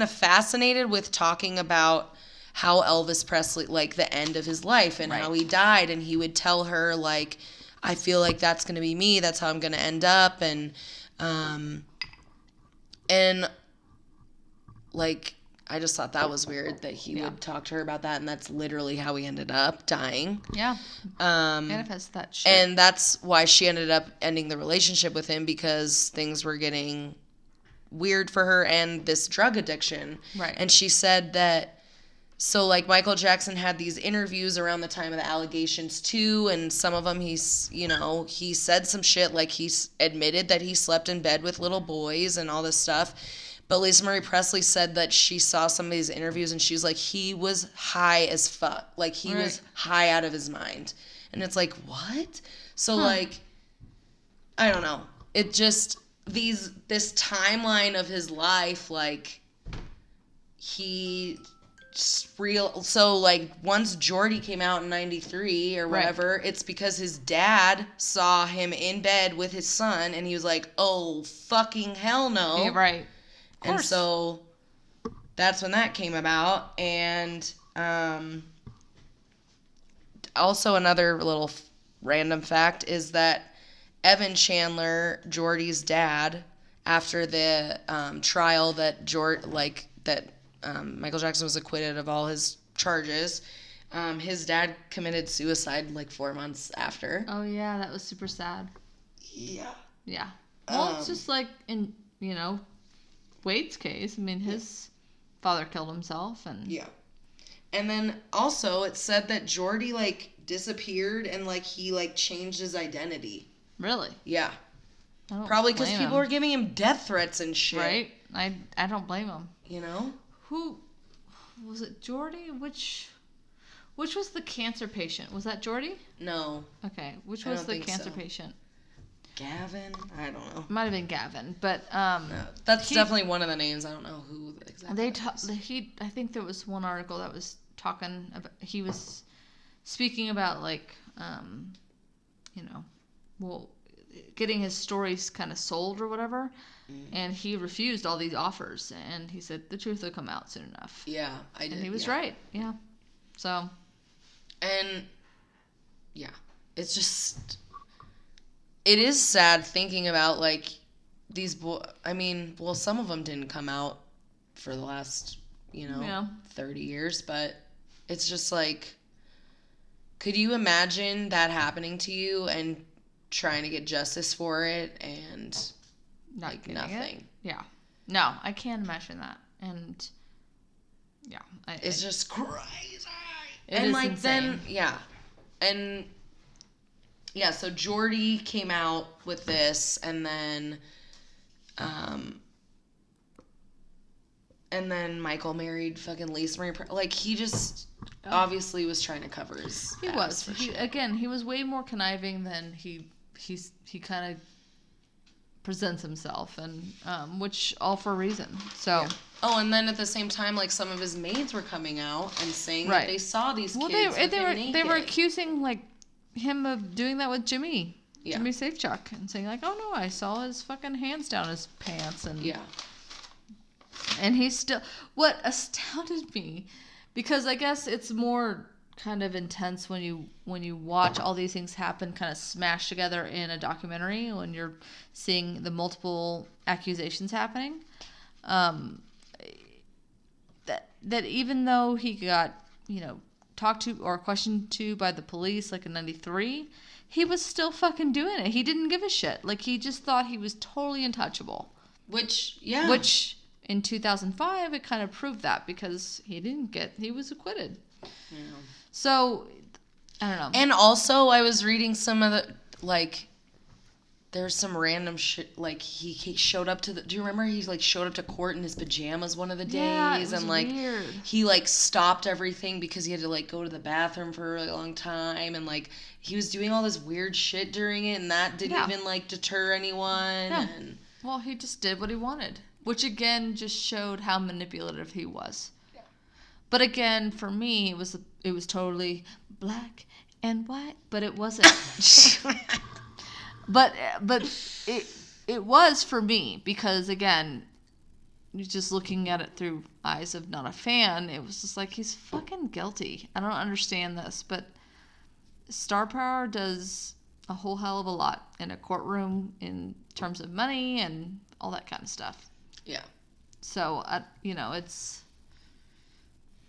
of fascinated with talking about how Elvis Presley, like, the end of his life and how he died, and he would tell her, like, I feel like that's going to be me, that's how I'm going to end up, and like, I just thought that was weird that he would talk to her about that, and that's literally how he ended up dying. Yeah. Manifest that shit. And that's why she ended up ending the relationship with him, because things were getting weird for her and this drug addiction. Right. And she said that, so, like, Michael Jackson had these interviews around the time of the allegations, too, and some of them he said some shit, like, he admitted that he slept in bed with little boys and all this stuff. But Lisa Marie Presley said that she saw some of these interviews, and she's like, he was high as fuck. Like, he was high out of his mind. And it's like, what? So, like, I don't know. It just, this timeline of his life, like, so, like, once Jordy came out in 93 or whatever, it's because his dad saw him in bed with his son, and he was like, oh, fucking hell no. Yeah, right. And so that's when that came about. And also another little random fact is that Evan Chandler, Jordy's dad, after the trial that Michael Jackson was acquitted of all his charges, his dad committed suicide like 4 months after. Oh, yeah, that was super sad. Yeah. Yeah. Well, it's just like in, Wade's case. I mean, his father killed himself, and... Yeah. And then also it said that Jordy, like, disappeared, and, like, he, like, changed his identity. Really? Yeah. Probably because people were giving him death threats and shit. Right? I don't blame him. You know? Who was it? Jordy? Which was the cancer patient? Was that Jordy? No. Okay. Which was the cancer patient? Gavin? I don't know. It might have been Gavin, but no, that's definitely one of the names. I don't know who exactly. I think there was one article that was talking about, he was speaking about, like, getting his stories kind of sold or whatever. And he refused all these offers, and he said the truth will come out soon enough. Yeah, I did. And he was right. Yeah. So. And yeah, it's just, it is sad thinking about, like, these some of them didn't come out for the last 30 years, but it's just like, could you imagine that happening to you and trying to get justice for it and not nothing? It? Yeah. No, I can't imagine that. And yeah. It's just crazy. And like insane. So Jordy came out with this, and then Michael married fucking Lisa Marie. Like, he just obviously was trying to cover his. He was. He was way more conniving than he kind of presents himself, and which all for a reason. So. Yeah. Oh, and then at the same time, like, some of his maids were coming out and saying that they saw these kids. They were accusing, like, him of doing that with Jimmy Safechuck, and saying, like, oh no, I saw his fucking hands down his pants, and and he's still. What astounded me, because I guess it's more kind of intense when you watch all these things happen kind of smashed together in a documentary when you're seeing the multiple accusations happening. That even though he got, talked to or questioned to by the police like in 93, he was still fucking doing it. He didn't give a shit. Like, he just thought he was totally untouchable. Which in 2005 it kind of proved that, because he was acquitted. Yeah. So, I don't know. And also, I was reading some of the, like, there's some random shit, like, he showed up to do you remember he, like, showed up to court in his pajamas one of the days? Yeah, it was and, like, weird. He, like, stopped everything because he had to, like, go to the bathroom for a really long time, and, like, he was doing all this weird shit during it, and that didn't even, like, deter anyone. Yeah. And well, he just did what he wanted, which, again, just showed how manipulative he was. Yeah. But, again, for me, it was totally black and white, but it wasn't. But it was for me, because, again, just looking at it through eyes of not a fan, it was just like, he's fucking guilty. I don't understand this, but star power does a whole hell of a lot in a courtroom in terms of money and all that kind of stuff. Yeah. So, it's...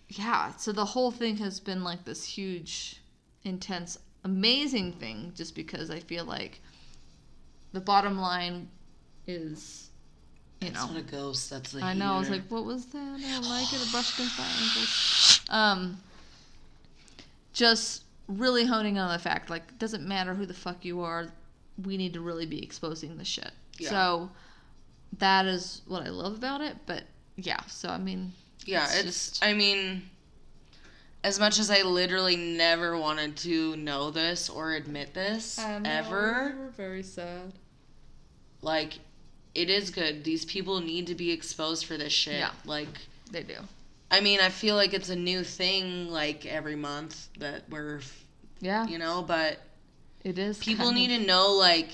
Yeah, so the whole thing has been like this huge, intense, amazing thing, just because I feel like the bottom line is, That's not a ghost, that's the I heater. know, I was like, what was that? I don't like it. A brush against my ankles. Just really honing on the fact, like, it doesn't matter who the fuck you are, we need to really be exposing the shit. Yeah. So, that is what I love about it, but, yeah, so, I mean... Yeah, I mean, as much as I literally never wanted to know this or admit this, ever. We were very sad. Like, it is good. These people need to be exposed for this shit. Yeah. Like, they do. I mean, I feel like it's a new thing, like, every month that we're, but it is. People need to know, like,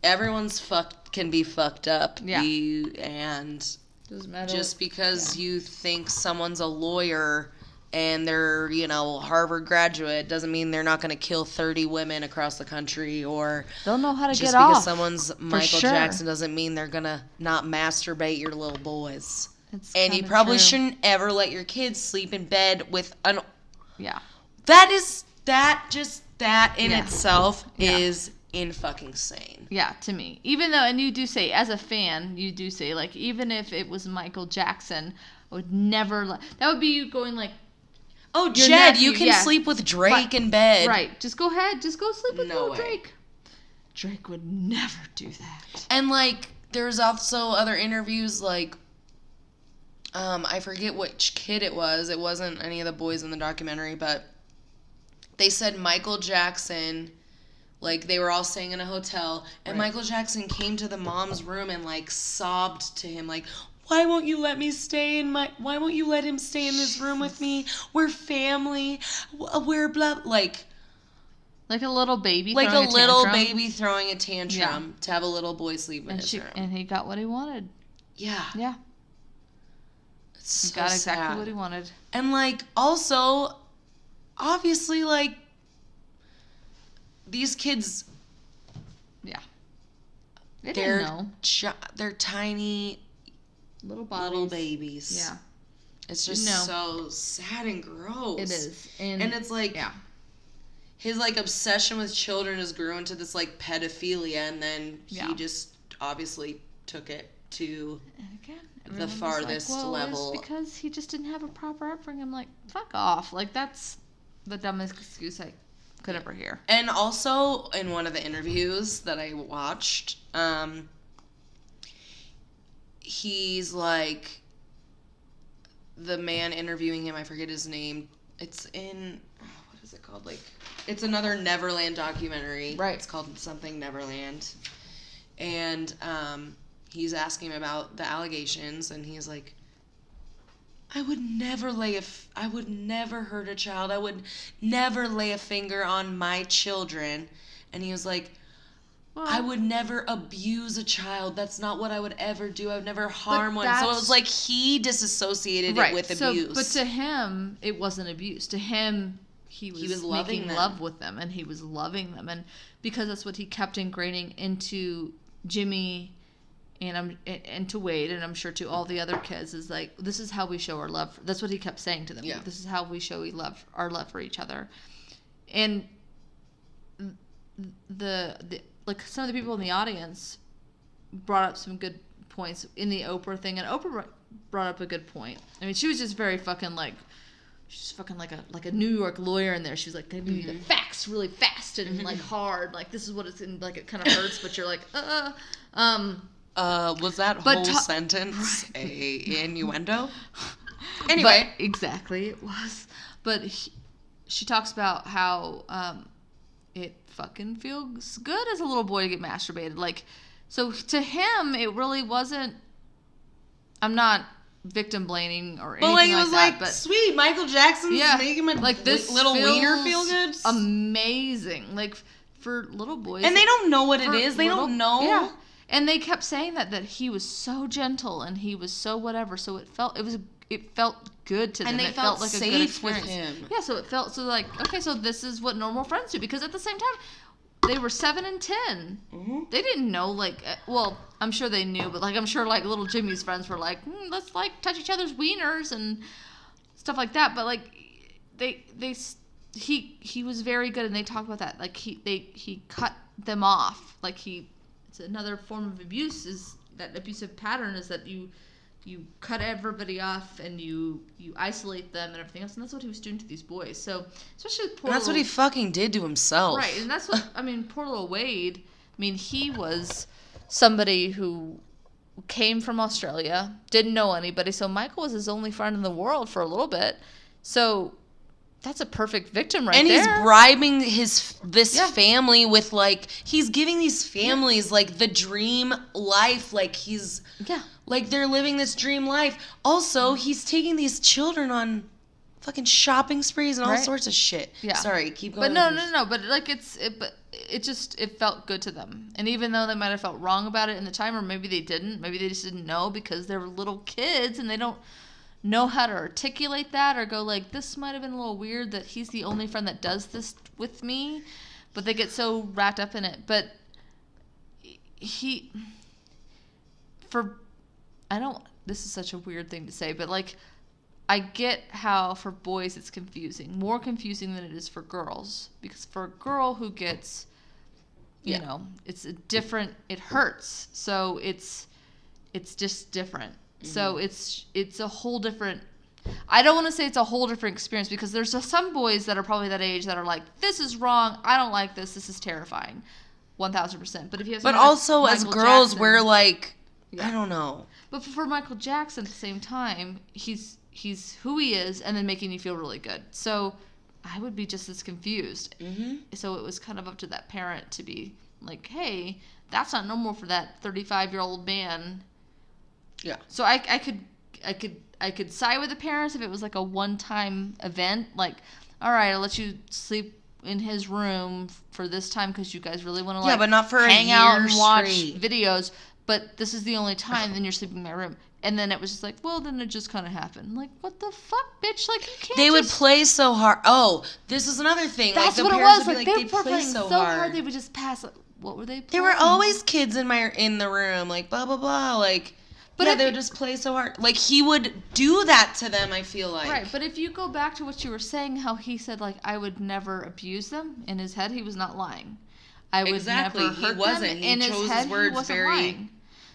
everyone's can be fucked up. Yeah. And doesn't matter. Just because you think someone's a lawyer and they're, Harvard graduate doesn't mean they're not going to kill 30 women across the country, or they'll know how to get Just off. because someone's Michael Jackson doesn't mean they're going to not masturbate your little boys. And you probably shouldn't ever let your kids sleep in bed with an... Yeah. That in itself is in-fucking sane. Yeah, to me. Even though, and you do say, as a fan, like, even if it was Michael Jackson, I would never... that would be you going, like... Oh, Jed, you can sleep with Drake in bed. Right. Just go ahead. Just go sleep with little Drake. Drake would never do that. And, like, there's also other interviews, like... I forget which kid it was. It wasn't any of the boys in the documentary, but they said Michael Jackson... Like, they were all staying in a hotel, and Michael Jackson came to the mom's room and, like, sobbed to him, like, why won't you let him stay in this room with me? We're family. We're blah, like a little baby throwing a tantrum to have a little boy sleep in his room. And he got what he wanted. Yeah. Yeah. He got exactly what he wanted. And, like, also, obviously, like, these kids, they didn't know. They're tiny little bodies. Little babies. Yeah. It's just so sad and gross. It is. And it's like, his, like, obsession with children has grew into this, like, pedophilia, and then he just obviously took it to the farthest level. It's because he just didn't have a proper upbringing. I'm like, fuck off. Like, that's the dumbest excuse I could ever hear. And also, in one of the interviews that I watched, he's like, the man interviewing him, I forget his name. It's in, what is it called? Like, it's another Neverland documentary. Right. It's called something Neverland. And he's asking him about the allegations, and he's like, I would never hurt a child. I would never lay a finger on my children. And he was like, Well, I would never abuse a child. That's not what I would ever do. I would never harm one. So it that's- was like he disassociated it with abuse. But to him, it wasn't abuse. To him, he was loving making them. love with them, and he was loving them, and because that's what he kept ingraining into Jimmy and to Wade, and I'm sure to all the other kids, is like, this is how we show our love. That's what he kept saying to them. Yeah. This is how we show our love for each other. And the like some of the people in the audience brought up some good points in the Oprah thing, and Oprah brought up a good point. I mean, she was just very fucking like, she's fucking like a New York lawyer in there. She was like, giving me the facts really fast and like hard, like this is what it's in, like it kind of hurts, but you're like, was that whole sentence a innuendo? Anyway. But, exactly, it was. But she talks about how it fucking feels good as a little boy to get masturbated. Like, so to him, it really wasn't. I'm not victim blaming or anything like that. But like, it was like, sweet, Micheal Jackson's making my like this little wiener feel good. Amazing, like for little boys. And they don't know what it is. They don't know. Yeah. And they kept saying that he was so gentle and he was so whatever. So it felt good to them. And they it felt like safe a good experience with him. Yeah, so it felt so like, okay, so this is what normal friends do, because at the same time they were 7 and 10. Mm-hmm. They didn't know, like, well, I'm sure they knew, but like I'm sure like little Jimmy's friends were like, let's like touch each other's wieners and stuff like that. But like he was very good, and they talked about that. Like he cut them off. Like it's another form of abuse, is that abusive pattern, is that you cut everybody off and you isolate them and everything else, and that's what he was doing to these boys. So especially with that's what he fucking did to himself, right? And that's what I mean. Poor little Wade. I mean, he was somebody who came from Australia, didn't know anybody, so Micheal was his only friend in the world for a little bit. So that's a perfect victim right there. And he's bribing this family with, like, he's giving these families, like, the dream life. Like, he's... Yeah. Like, they're living this dream life. Also, he's taking these children on fucking shopping sprees and all sorts of shit. Yeah. Sorry, keep going. But no. But, like, it felt good to them. And even though they might have felt wrong about it in the time, or maybe they didn't. Maybe they just didn't know because they were little kids and they don't know how to articulate that, or go like, this might have been a little weird that he's the only friend that does this with me, but they get so wrapped up in it. But this is such a weird thing to say, but like, I get how for boys it's confusing, more confusing than it is for girls, because for a girl who gets, you know, it's a different, it hurts, so it's just different. So it's a whole different, I don't want to say it's a whole different experience, because there's some boys that are probably that age that are like, this is wrong, I don't like this is terrifying, 1,000%. But if you have, but also as girls, Jackson, we're like, I don't know. But for Micheal Jackson at the same time, he's who he is, and then making you feel really good. So I would be just as confused. Mm-hmm. So it was kind of up to that parent to be like, hey, that's not normal for that 35-year-old man. Yeah. So I could side with the parents if it was like a one-time event. Like, all right, I'll let you sleep in his room for this time because you guys really want to but not for hang out and watch videos. But this is the only time. Then you're sleeping in my room. And then it was just like, well, then it just kind of happened. Like, what the fuck, bitch? Like, you can't. They would play so hard. Oh, this is another thing. That's like, what it was. Like, they were playing so hard. They would just pass. Like, what were they playing? There were always kids in the room. Like, blah blah blah. Like. But they would just play so hard. Like, he would do that to them, I feel like. Right, but if you go back to what you were saying, how he said, like, I would never abuse them, in his head, he was not lying. I would never hurt them. He chose his words very lying.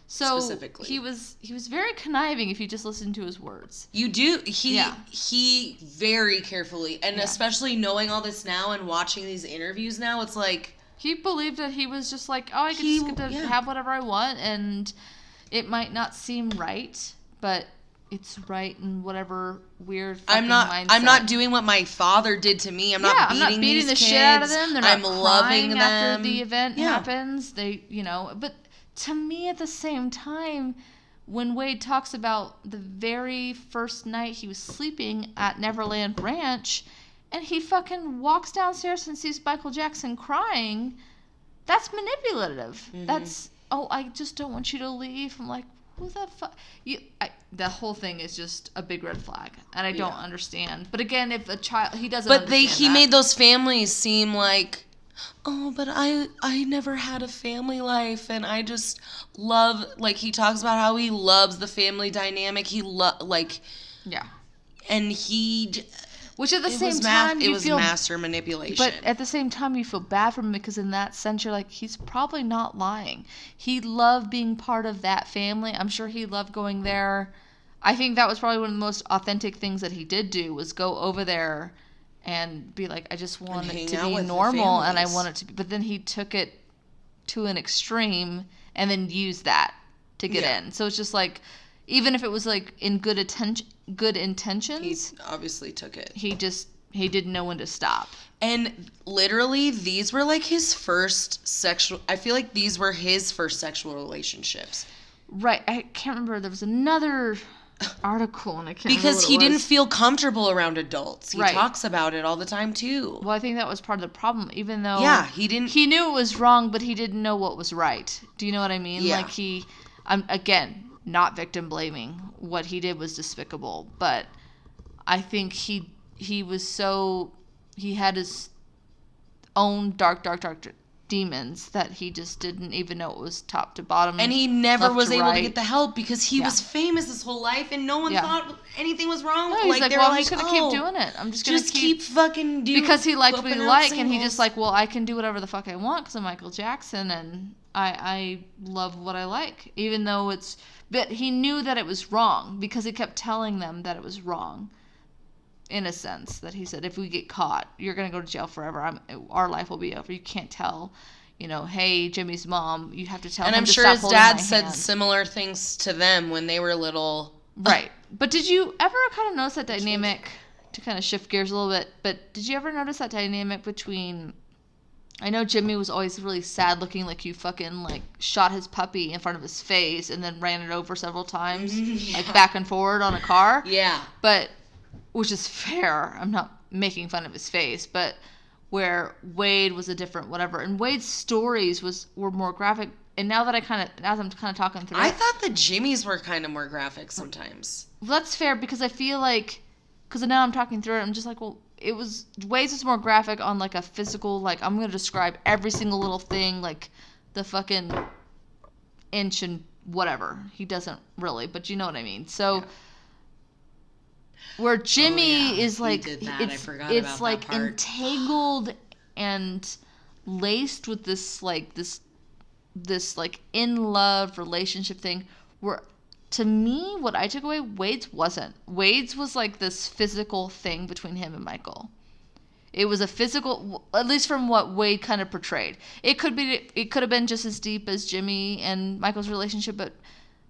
So specifically. He was very conniving if you just listen to his words. You do. He very carefully, and especially knowing all this now and watching these interviews now, it's like... He believed that he was just like, oh, I just get to have whatever I want, and... It might not seem right, but it's right in whatever weird fucking mindset. I'm not doing what my father did to me. I'm not beating the kids. Shit out of them. They're not loving them after the event happens. They, but to me at the same time, when Wade talks about the very first night he was sleeping at Neverland Ranch, and he fucking walks downstairs and sees Micheal Jackson crying, That's manipulative. Mhm. That's, oh, I just don't want you to leave. I'm like, who the fuck? The whole thing is just a big red flag, and I don't understand. But again, if a child, he doesn't. But understand he that. made those families seem like, oh, but I never had a family life, and I just love, like, he talks about how he loves the family dynamic. Yeah. And which at the same time, it was master manipulation. But at the same time, you feel bad for him because in that sense, you're like, he's probably not lying. He loved being part of that family. I'm sure he loved going there. I think that was probably one of the most authentic things that he did do was go over there and be like, I just want it to be normal and I want it to be. But then he took it to an extreme and then used that to get in. So it's just like, even if it was like in good intentions, he obviously took it. He didn't know when to stop. And literally, these were like his first sexual. I feel like these were his first sexual relationships. Right. I can't remember. There was another article, and I can't remember because what he it didn't was. feel comfortable around adults. He Right. talks about it all the time too. Well, I think that was part of the problem. Even though he didn't. He knew it was wrong, but he didn't know what was right. Do you know what I mean? Yeah. Like again, not victim blaming. What he did was despicable, but I think he had his own dark demons that he just didn't even know it was top to bottom. And he never was able to right. get the help because he was famous his whole life and no one thought anything was wrong. No, he's like, well, I'm just going to keep doing it. I'm just going to keep fucking doing it. Because he liked what he liked, and he just like, well, I can do whatever the fuck I want because I'm Micheal Jackson, and I love what I like. Even though but he knew that it was wrong because he kept telling them that it was wrong. In a sense, that he said, if we get caught, you're going to go to jail forever. Our life will be over. You can't tell, hey, Jimmy's mom, you have to tell him to stop holding my hand. And I'm sure his dad said similar things to them when they were little. Right. But did you ever kind of notice that dynamic, to kind of shift gears a little bit, but did you ever notice that dynamic between, I know Jimmy was always really sad looking, like you fucking like shot his puppy in front of his face and then ran it over several times, like back and forward on a car. Yeah. But, which is fair. I'm not making fun of his face, but where Wade was a different whatever. And Wade's stories were more graphic. And now that as I'm kind of talking through I thought the Jimmys were kind of more graphic sometimes. Well, that's fair because I feel like, because now I'm talking through it, I'm just like, well, Wade's was more graphic on like a physical, like I'm going to describe every single little thing, like the fucking inch and whatever. He doesn't really, but you know what I mean. So, where Jimmy is like, it's like entangled and laced with this like in love relationship thing, where to me, what I took away, Wade's wasn't. Wade's was like this physical thing between him and Micheal. It was a physical, at least from what Wade kind of portrayed. It could have been just as deep as Jimmy and Michael's relationship, but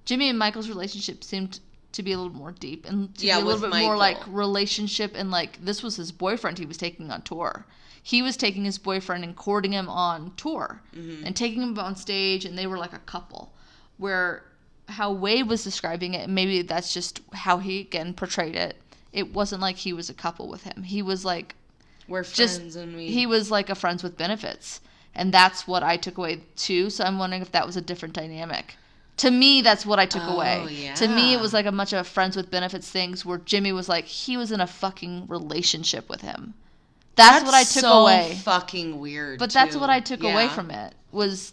Jimmy and Michael's relationship seemed to be a little more deep and to be a little bit more like relationship, and like this was his boyfriend he was taking on tour. He was taking his boyfriend and courting him on tour and taking him on stage, and they were like a couple. Where how Wade was describing it, maybe that's just how he again portrayed it. It wasn't like he was a couple with him. He was like we're friends, he was like a friends with benefits, and that's what I took away too. So I'm wondering if that was a different dynamic. To me, that's what I took away. Yeah. To me, it was like a much of a friends with benefits things where Jimmy was like, he was in a fucking relationship with him. That's what I took away. So fucking weird. But that's what I took away from it.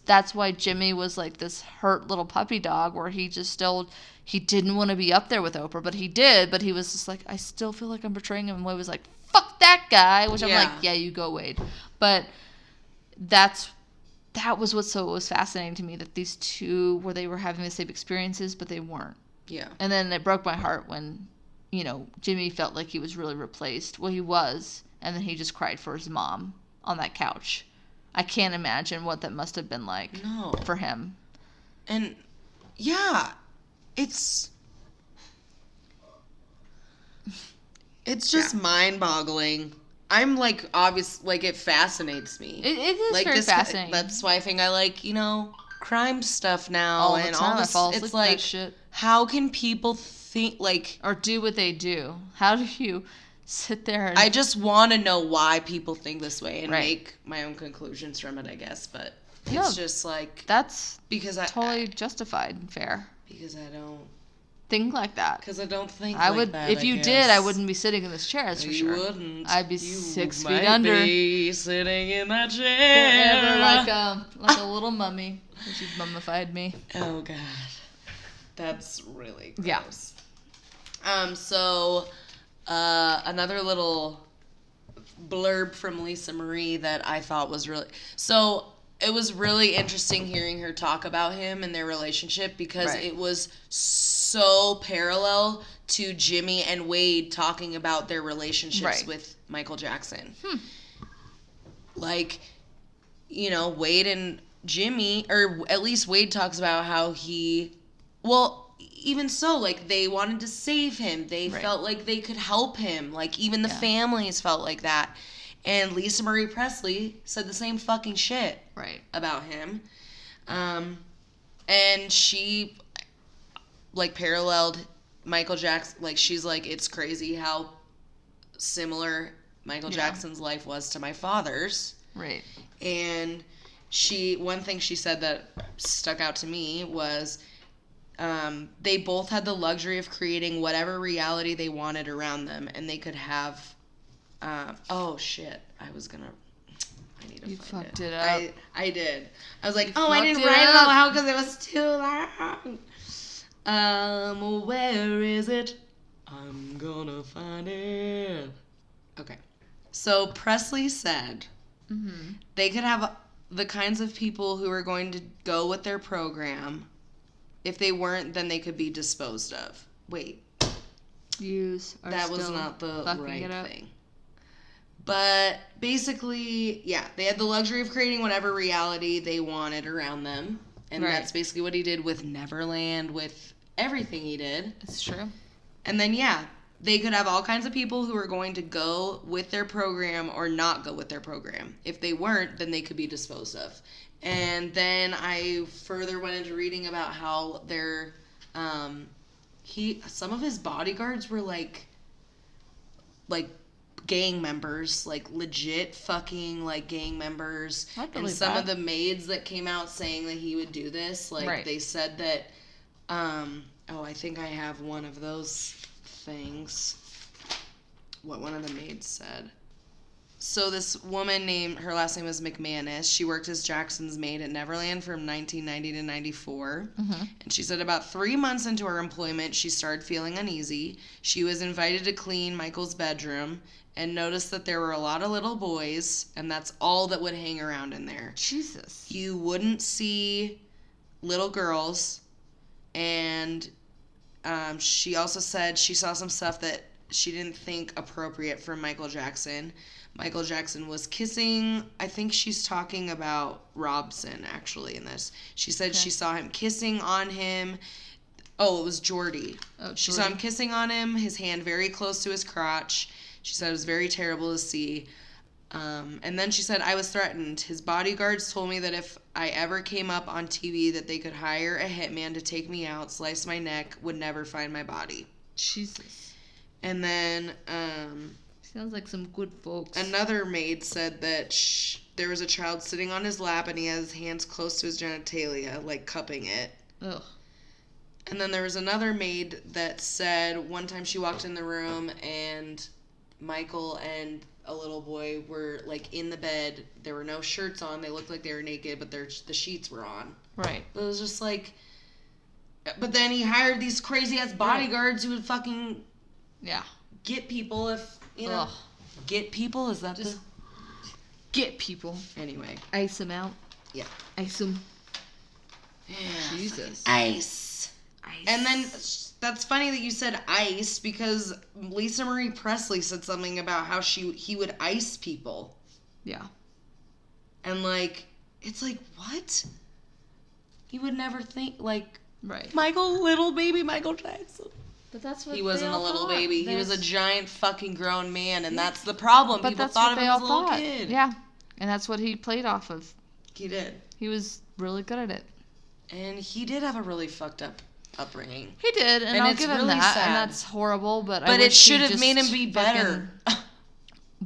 That's why Jimmy was like this hurt little puppy dog where he didn't want to be up there with Oprah, but he did. But he was just like, I still feel like I'm betraying him. And Wade was like, fuck that guy. Which I'm like, yeah, you go, Wade. But that was what was fascinating to me, that these two, where they were having the same experiences, but they weren't. Yeah. And then it broke my heart when, Jimmy felt like he was really replaced. Well, he was. And then he just cried for his mom on that couch. I can't imagine what that must have been like for him. And, yeah, it's just mind-boggling. I'm, like, it fascinates me. It is very fascinating. That's why I think I like, crime stuff now. All the time. I fall asleep it's like, that shit. How can people think, like... Or do what they do? How do you sit there and... I just want to know why people think this way and make my own conclusions from it, I guess, but... It's just like that's because totally justified and fair. Because I don't think like that. Because I don't think I like would. that, If I you guess. did, I wouldn't be sitting in this chair. That's for sure. You wouldn't. I'd be you 6 feet might under. Be sitting in that chair forever, like a little mummy. She's mummified me. Oh God, that's really gross. Yeah. So, another little blurb from Lisa Marie that I thought was really so. It was really interesting hearing her talk about him and their relationship because it was so parallel to Jimmy and Wade talking about their relationships with Micheal Jackson. Like, you know, Wade and Jimmy, or at least Wade talks about how even so, like, they wanted to save him. They felt like they could help him. Like, even the families felt like that. And Lisa Marie Presley said the same fucking shit about him. And she, like, paralleled Micheal Jackson. Like, she's like, it's crazy how similar Micheal Jackson's life was to my father's. Right. And one thing she said that stuck out to me was they both had the luxury of creating whatever reality they wanted around them. And they could have... oh shit! I need to you find fucked it up. I did. I was like, I didn't write it all out because it was too long. Where is it? I'm gonna find it. Okay. So Presley said they could have the kinds of people who are going to go with their program. If they weren't, then they could be disposed of. Wait. That was not the right thing. But basically, they had the luxury of creating whatever reality they wanted around them. And that's basically what he did with Neverland, with everything he did. It's true. And then, they could have all kinds of people who are going to go with their program or not go with their program. If they weren't, then they could be disposed of. And then I further went into reading about how some of his bodyguards were like gang members, like legit fucking like gang members. And some of the maids that came out saying that he would do this, like they said that I think I have one of those things. What one of the maids said. So this woman her last name was McManus. She worked as Jackson's maid at Neverland from 1990 to 94. And she said about 3 months into her employment, she started feeling uneasy. She was invited to clean Michael's bedroom and noticed that there were a lot of little boys, and that's all that would hang around in there. Jesus. You wouldn't see little girls. And she also said she saw some stuff that she didn't think appropriate for Micheal Jackson. Micheal Jackson was kissing, I think she's talking about Robson, actually, in this. She said she saw him kissing on him. Oh, it was Jordy. She saw him kissing on him, his hand very close to his crotch. She said it was very terrible to see. And then she said, I was threatened. His bodyguards told me that if I ever came up on TV that they could hire a hitman to take me out, slice my neck, would never find my body. Jesus. And then... sounds like some good folks. Another maid said that there was a child sitting on his lap and he had his hands close to his genitalia, like cupping it. Ugh. And then there was another maid that said one time she walked in the room and Michael and a little boy were like in the bed. There were no shirts on. They looked like they were naked, but the sheets were on. Right. It was just like... But then he hired these crazy-ass bodyguards who would fucking... get people if... You know, get people? Is that just get people? Anyway. Ice them out. Yeah. Ice them. Yeah. Jesus. Ice. And then that's funny that you said ice because Lisa Marie Presley said something about how he would ice people. Yeah. And like, it's like, what? You would never think, like, little baby Micheal Jackson. But that's what he wasn't a little thought. baby. He was a giant fucking grown man, and that's the problem. But people that's thought what of him as a little kid. Yeah, and that's what he played off of. He did. He was really good at it. And he did have a really fucked up upbringing. He did, and I'll give him really that. sad. And that's horrible, but it should have made him be better.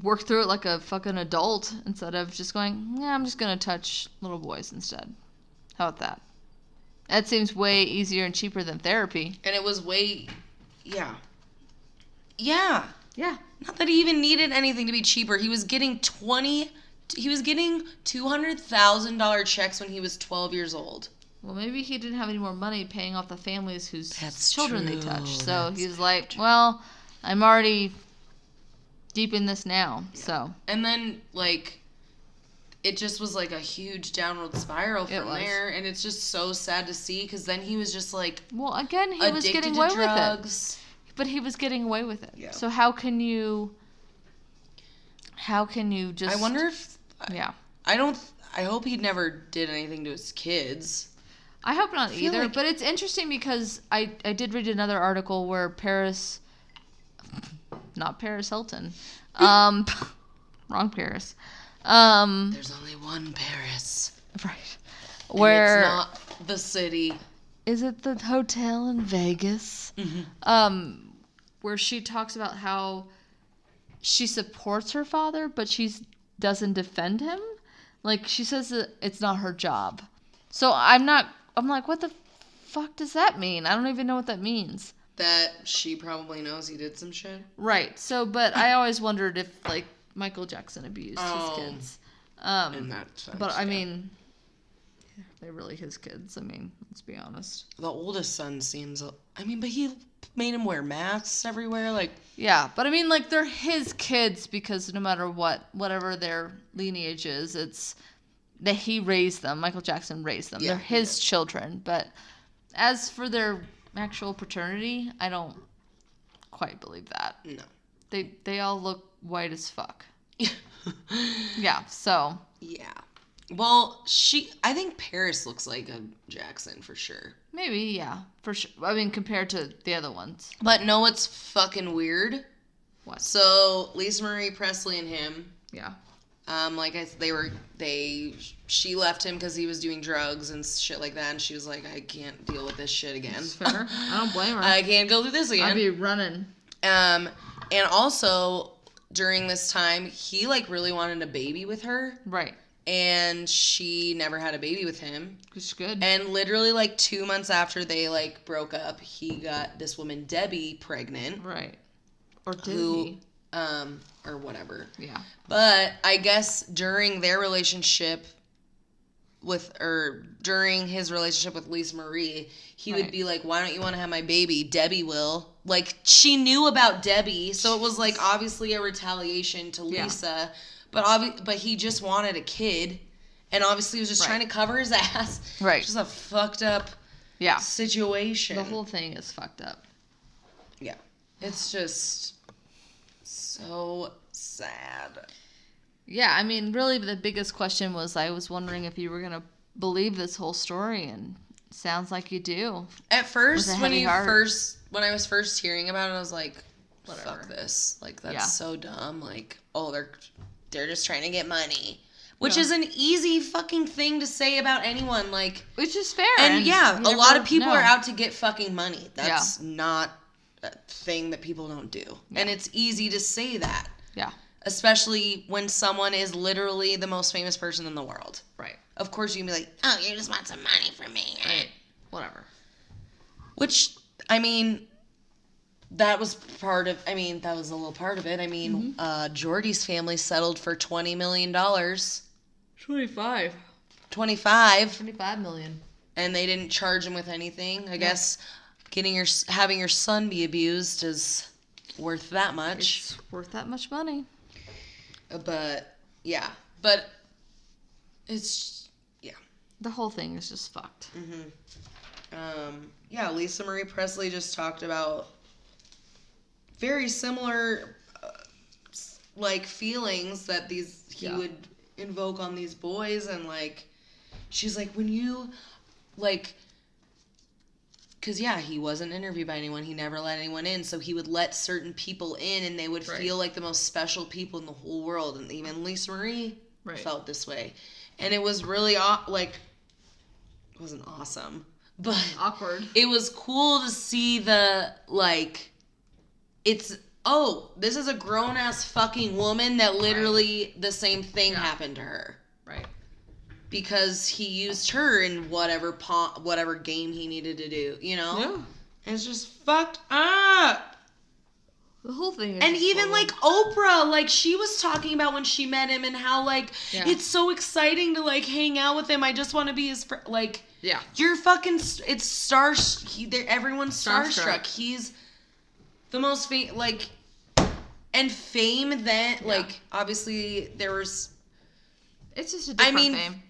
work through it like a fucking adult instead of just going, yeah, I'm just going to touch little boys instead. How about that? That seems way easier and cheaper than therapy. And it was yeah. Yeah. Yeah. Not that he even needed anything to be cheaper. He was getting $200,000 checks when he was 12 years old. Well, maybe he didn't have any more money paying off the families whose That's children true. they touched. So he was like, well, I'm already deep in this now. Yeah. So. And then, like, it just was like a huge downward spiral from there. And it's just so sad to see because then he was just like, well, again, he was getting away drugs. With it. But he was getting away with it. Yeah. So how can you just... I wonder if... Yeah. I hope he never did anything to his kids. I hope not either. Like, but it's interesting because I did read another article where not Paris Hilton. Wrong Paris. There's only one Paris. Right. Where... And it's not the city. Is it the hotel in Vegas? Mm-hmm. Where she talks about how she supports her father, but she doesn't defend him. Like, she says that it's not her job. So I'm like, what the fuck does that mean? I don't even know what that means. That she probably knows he did some shit? Right. So, but I always wondered if, like, Micheal Jackson abused his kids. In that sense, but, I mean, they're really his kids. I mean, let's be honest. The oldest son seems... but he made him wear masks everywhere, like... Yeah, but I mean, like, they're his kids because no matter whatever their lineage is, it's that he raised them. Micheal Jackson raised them. Yeah, they're his children. But as for their actual paternity, I don't quite believe that. No. They all look white as fuck. Yeah, so... Yeah. Well, I think Paris looks like a Jackson for sure. Like yeah, for sure. I mean, compared to the other ones. But know what's fucking weird? What? So, Lisa Marie Presley and him. Yeah. She left him because he was doing drugs and shit like that, and she was like, I can't deal with this shit again. That's fair. I don't blame her. I can't go through this again. I'd be running. And also, during this time, he, like, really wanted a baby with her. Right. And she never had a baby with him. Which is good. And literally, like, 2 months after they, like, broke up, he got this woman, Debbie, pregnant. Right. Or did he? Or whatever. Yeah. But I guess during their relationship during his relationship with Lisa Marie, he would be like, why don't you want to have my baby? Debbie will. Like, she knew about Debbie, so it was, like, obviously a retaliation to Lisa. Yeah. But he just wanted a kid, and obviously he was just trying to cover his ass. Right. Just a fucked up situation. The whole thing is fucked up. Yeah. It's just so sad. Yeah, I mean, really the biggest question was I was wondering if you were going to believe this whole story, and it sounds like you do. At first, when I was first hearing about it, I was like, whatever. Fuck this. Like, that's so dumb. Like, oh, they're just trying to get money. Which is an easy fucking thing to say about anyone. Like, which is fair. And a lot of people are out to get fucking money. That's not a thing that people don't do. Yeah. And it's easy to say that. Yeah. Especially when someone is literally the most famous person in the world. Right. Of course you can be like, oh, you just want some money from me. Right. Whatever. Which, I mean... That was a little part of it. I mean, Jordy's family settled for $20 million. 25. 25 million. And they didn't charge him with anything. I guess having your son be abused is worth that much. It's worth that much money. But it's, the whole thing is just fucked. Lisa Marie Presley just talked about very similar, like, feelings that he would invoke on these boys, and, like, she's like, when you, like, because, he wasn't interviewed by anyone, he never let anyone in, so he would let certain people in, and they would feel like the most special people in the whole world, and even Lisa Marie felt this way, and it was really, it wasn't awesome, but awkward. It was cool to see the, like, oh, this is a grown-ass fucking woman that literally the same thing happened to her. Right. Because he used her in whatever game he needed to do, you know? Yeah. And it's just fucked up. The whole thing is And just even, forward. like, Oprah, like, she was talking about when she met him and how, like, it's so exciting to, like, hang out with him. I just want to be his friend. Like, yeah. you're fucking, it's everyone's starstruck. He's the most like, and fame then, like, obviously there was. It's just a different fame.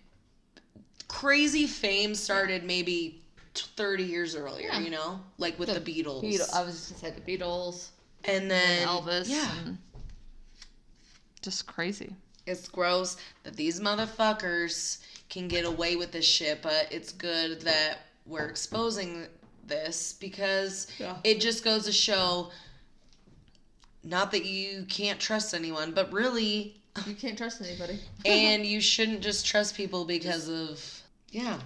Crazy fame started maybe 30 years earlier, you know? Like, with the Beatles. I was just going to say the Beatles. And then Elvis. Yeah. And just crazy. It's gross that these motherfuckers can get away with this shit, but it's good that we're exposing this because it just goes to show, not that you can't trust anyone, but really... You can't trust anybody. And you shouldn't just trust people because of... Yeah.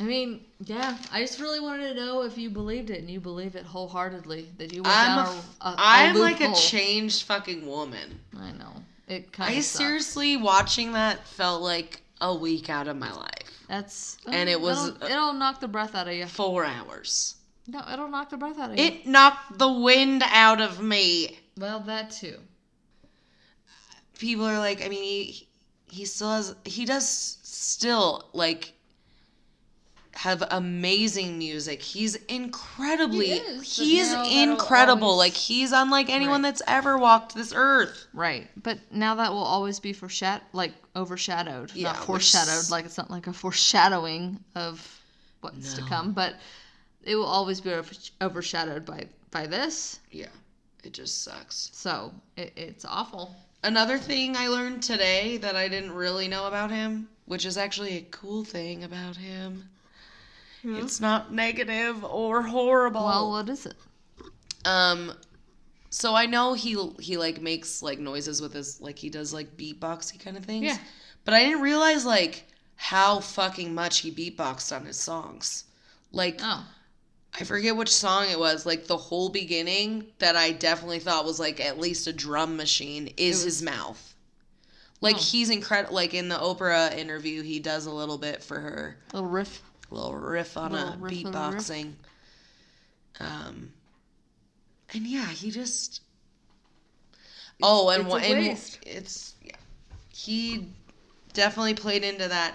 I mean, yeah. I just really wanted to know if you believed it, and you believe it wholeheartedly. That you went down I'm like a loophole. changed fucking woman. I know. It kind of sucks. Seriously, watching that felt like a week out of my life. And it was... It'll knock the breath out of you. 4 hours. No, it'll knock the breath out of you. It knocked the wind out of me. Well, that too. People are like, I mean, he does still, like, have amazing music. He's incredibly, he's incredible. Like, he's unlike anyone that's ever walked this earth. Right. But now that will always be overshadowed. Yeah, not foreshadowed. Like, it's not like a foreshadowing of what's to come. But it will always be overshadowed by this. Yeah. It just sucks. So, it's awful. Another thing I learned today that I didn't really know about him, which is actually a cool thing about him. Yeah. It's not negative or horrible. Well, what is it? So I know he like makes like noises with his, like, he does like beatboxy kind of things. Yeah. But I didn't realize like how fucking much he beatboxed on his songs. Like, I forget which song it was, like the whole beginning that I definitely thought was like at least a drum machine is his mouth. Like, he's incredible. Like, in the Oprah interview, he does a little bit for her. Little riff On a beatboxing. And yeah, he just... He definitely played into that.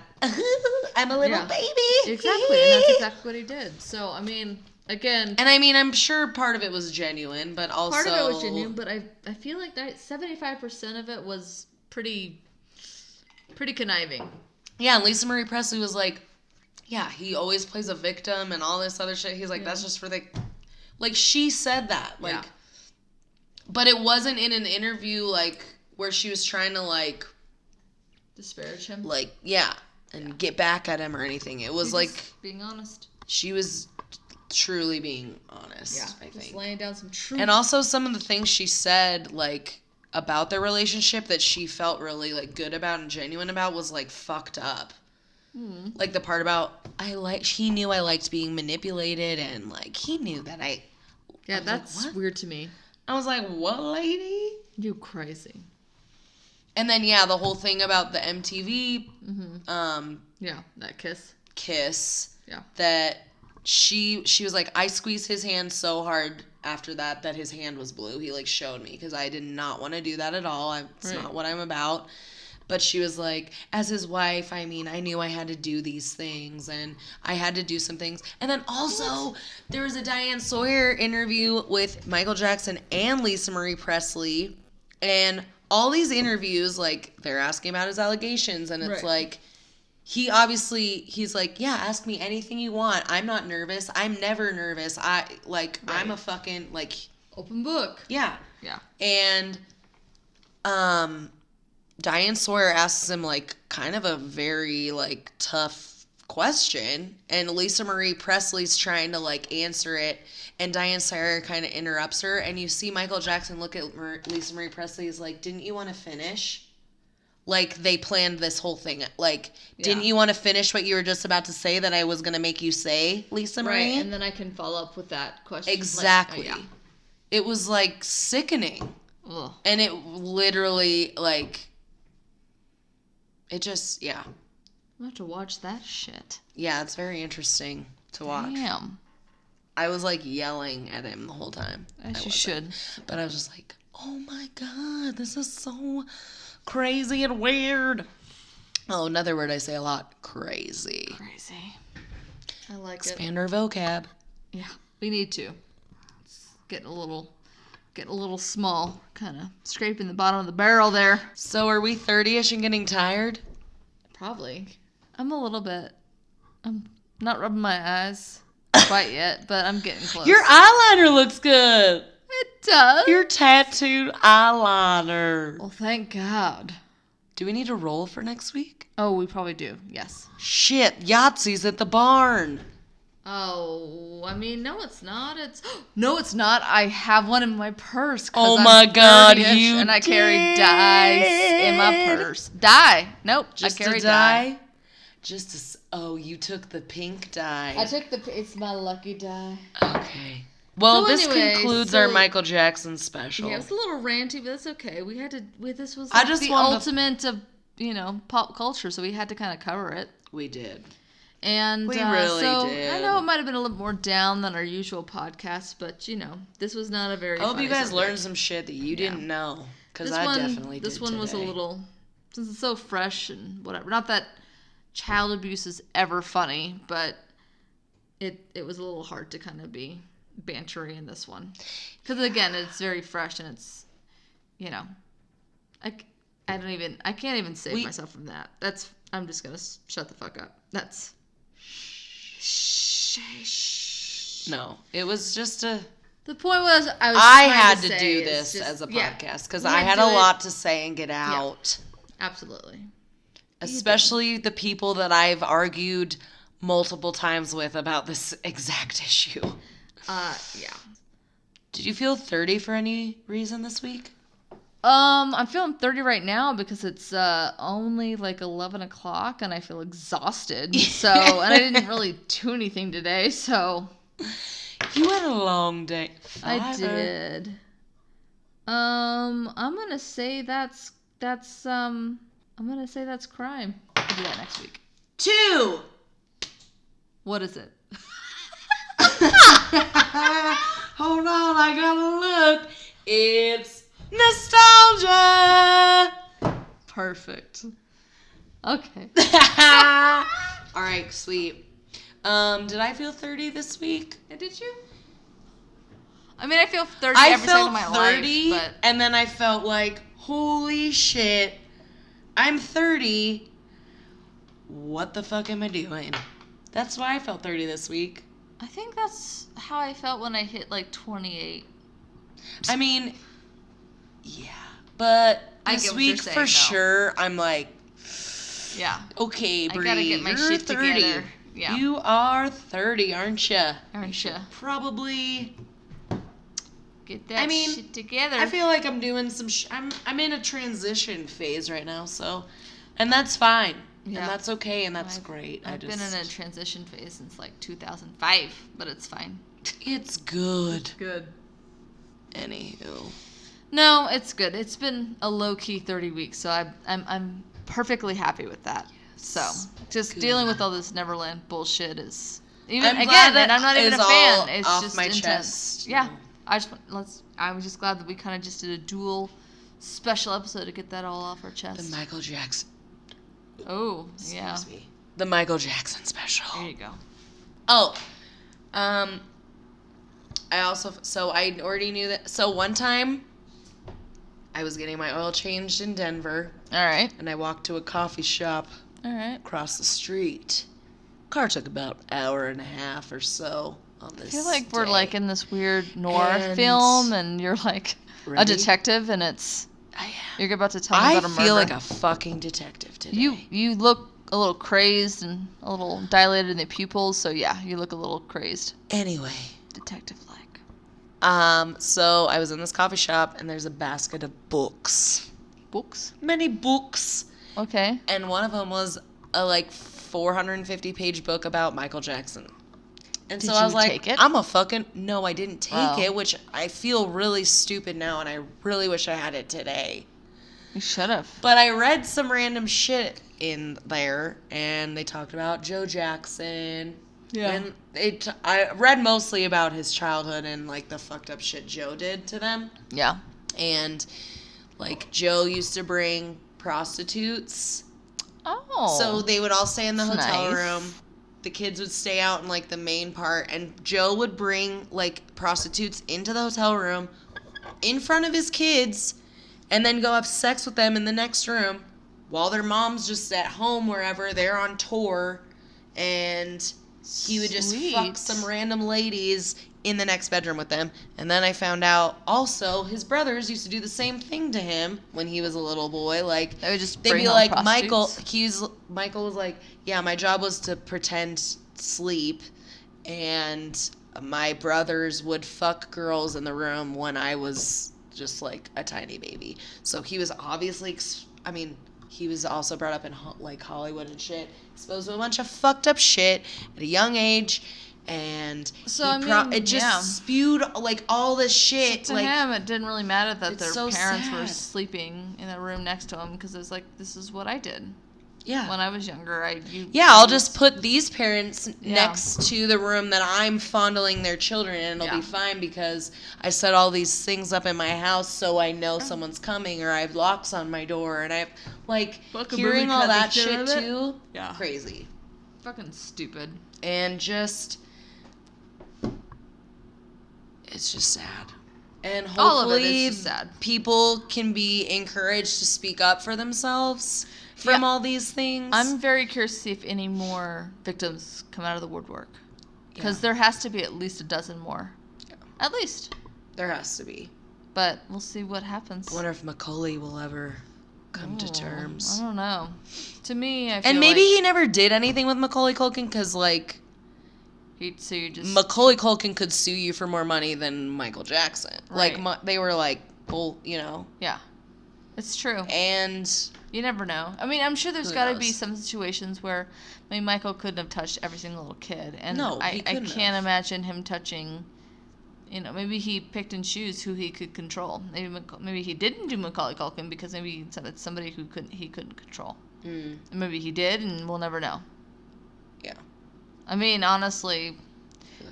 I'm a little baby. Exactly, and that's exactly what he did. So, I mean, again... And I mean, I'm sure part of it was genuine, but also... Part of it was genuine, but I feel like 75% of it was pretty conniving. Yeah, and Lisa Marie Presley was like, yeah, he always plays a victim and all this other shit. He's like, that's just for the... Like, she said that. Like, but it wasn't in an interview, like, where she was trying to, like... Disparage him? Like, and get back at him or anything. It was like... being honest. She was truly being honest, I think. Just laying down some truth. And also some of the things she said, like, about their relationship that she felt really, like, good about and genuine about was, like, fucked up. Like, the part about, he knew I liked being manipulated, and, like, he knew that I... Yeah, that's like, weird to me. I was like, what, lady? You crazy. And then, yeah, the whole thing about the MTV... that kiss. Yeah. That she was like, I squeezed his hand so hard after that his hand was blue. He, like, showed me, because I did not want to do that at all. It's not what I'm about. But she was like, as his wife, I mean, I knew I had to do these things, and I had to do some things. And then also, there was a Diane Sawyer interview with Micheal Jackson and Lisa Marie Presley, and all these interviews, like, they're asking about his allegations, and it's like, he's like, yeah, ask me anything you want. I'm not nervous. I'm never nervous. I'm a fucking, like... Open book. Yeah. And, Diane Sawyer asks him, like, kind of a very, like, tough question, and Lisa Marie Presley's trying to, like, answer it, and Diane Sawyer kind of interrupts her, and you see Micheal Jackson look at Lisa Marie Presley, is like, didn't you want to finish? Like, they planned this whole thing. Like, didn't you want to finish what you were just about to say that I was going to make you say, Lisa Marie? Right, and then I can follow up with that question. Exactly. Like, It was, like, sickening. Ugh. And it literally, like, it just, yeah. I'll have to watch that shit. Yeah, it's very interesting to watch. Damn. I was, like, yelling at him the whole time. As you should. But I was just like, oh my god, this is so crazy and weird. Oh, another word I say a lot. Crazy. Crazy. I like Expand our vocab. Yeah, we need to. It's getting a little small. Kind of scraping the bottom of the barrel there. So are we 30-ish and getting tired? Probably. I'm a little bit. I'm not rubbing my eyes quite yet, but I'm getting close. Your eyeliner looks good. It does. Your tattooed eyeliner. Well, thank God. Do we need a roll for next week? Oh, we probably do. Yes. Shit, Yahtzee's at the barn. Oh, I mean, no, it's not. No, it's not. I have one in my purse. Oh my God, 30-ish, you and I carry dyes in my purse. Dye? Nope. Just I carry a dye? Oh, you took the pink dye. I took it's my lucky dye. Okay. Well, So this anyway, concludes our Michael Jackson special. Yeah, it was a little ranty, but that's okay. We had to. This was I like just the wanted to- ultimate of pop culture, so we had to kind of cover it. We did. And We really so did. I know it might have been a little more down than our usual podcast, but this was not a very. I hope you funny guys subject. learned some shit that you didn't know, because I definitely did. This one was a today. little, since it's so fresh and whatever. Not that child abuse is ever funny, but it was a little hard to kind of be bantery in this one, because again, it's very fresh and it's, I can't even save myself from that. I'm just gonna shut the fuck up. That's. No, it was just a. The point was, I had to do this as a podcast because I had a lot to say and get out. Yeah, absolutely. Especially the people that I've argued multiple times with about this exact issue. Yeah. Did you feel 30 for any reason this week? I'm feeling 30 right now because it's only like 11 o'clock and I feel exhausted. So, and I didn't really do anything today, so. You had a long day. I did. I'm gonna say that's crime. I'll do that next week. 2. What is it? Hold on, I gotta look. It's nostalgia. Perfect. Okay. All right, sweet. Did I feel 30 this week? Did you? I mean, I feel 30 every second of my 30, life, but and then I felt like, holy shit, I'm 30. What the fuck am I doing? That's why I felt 30 this week. I think that's how I felt when I hit like 28. I mean, yeah, but I this get what week you're saying, for though. sure, I'm like, Yeah. okay, Brie, I gotta get my you're shit 30. together. Yeah. You are 30, aren't you? Aren't you? Probably. Get that shit together. I feel like I'm doing some. I'm in a transition phase right now, and that's fine, Yeah. and that's okay, and that's great. I've been in a transition phase since like 2005, but it's fine. It's good. Good. Anywho. No, it's good. It's been a low key 30 weeks, so I'm perfectly happy with that. So just dealing with all this Neverland bullshit is even I'm glad and I'm not even a is fan. all It's off just my intense. chest. Yeah, I was just glad that we kind of just did a dual special episode to get that all off our chest. The Michael Jackson. Oh, yeah. Excuse me. The Michael Jackson special. There you go. Oh, I already knew that. So one time, I was getting my oil changed in Denver, All right. and I walked to a coffee shop All right. across the street. Car took about an hour and a half or so on this. I feel like we're day. like in this weird noir And- film, and you're like a Ready? detective, and you're about to tell me I about a murder. feel like a fucking detective today. You look a little crazed and a little dilated in the pupils, so yeah, you look a little crazed. Anyway. Detective-like. So I was in this coffee shop, and there's a basket of books. Books? Many books. Okay. And one of them was a 450-page book about Michael Jackson. And Did so I was you like, take it? No, I didn't take Oh. it, which I feel really stupid now, and I really wish I had it today. You should have. But I read some random shit in there, and they talked about Joe Jackson. Yeah. And I read mostly about his childhood and, like, the fucked up shit Joe did to them. Yeah. And, like, Joe used to bring prostitutes. Oh. So they would all stay in the That's hotel nice. room. The kids would stay out in, like, the main part. And Joe would bring, like, prostitutes into the hotel room in front of his kids and then go have sex with them in the next room while their mom's just at home wherever. They're on tour. And he would just Sweet. fuck some random ladies in the next bedroom with them. And then I found out also his brothers used to do the same thing to him when he was a little boy. Like, They would just they'd bring be home like, prostitutes. Michael was like, yeah, my job was to pretend sleep, and my brothers would fuck girls in the room when I was just like a tiny baby. So he was obviously, he was also brought up in like Hollywood and shit, exposed to a bunch of fucked up shit at a young age. And So, it just spewed like all this shit. To like, him, it didn't really matter that it's their so parents were sad. sleeping in the room next to him, because it was like, this is what I did yeah. when I was younger. I'll just put these parents Yeah. next to the room that I'm fondling their children in, and it'll Yeah. be fine because I set all these things up in my house so I know someone's coming, or I have locks on my door, and I have, like, Fucking hearing movie all cut the that shit shit out of it. too. Yeah. Crazy. Fucking stupid. And just, it's just sad. And All of it hopefully is just sad. people can be encouraged to speak up for themselves from Yeah. all these things. I'm very curious to see if any more victims come out of the woodwork, because Yeah. there has to be at least a dozen more. Yeah. At least. There has to be. But we'll see what happens. I wonder if Macaulay will ever come to I terms. don't know. To me, I feel And maybe like he never did anything with Macaulay Culkin because, like, so you just Macaulay Culkin could sue you for more money than Michael Jackson. Right. Like, they were, like, bull, you know. yeah, it's true. And You never know. I mean, I'm sure there's Who got to knows? be some situations where, I mean, Michael couldn't have touched every single little kid, and No, I he couldn't can't have. imagine him touching. You know, maybe he picked and choose who he could control. Maybe he didn't do Macaulay Culkin because maybe he said it's somebody who he couldn't control. And maybe he did, and we'll never know. yeah. I mean, honestly,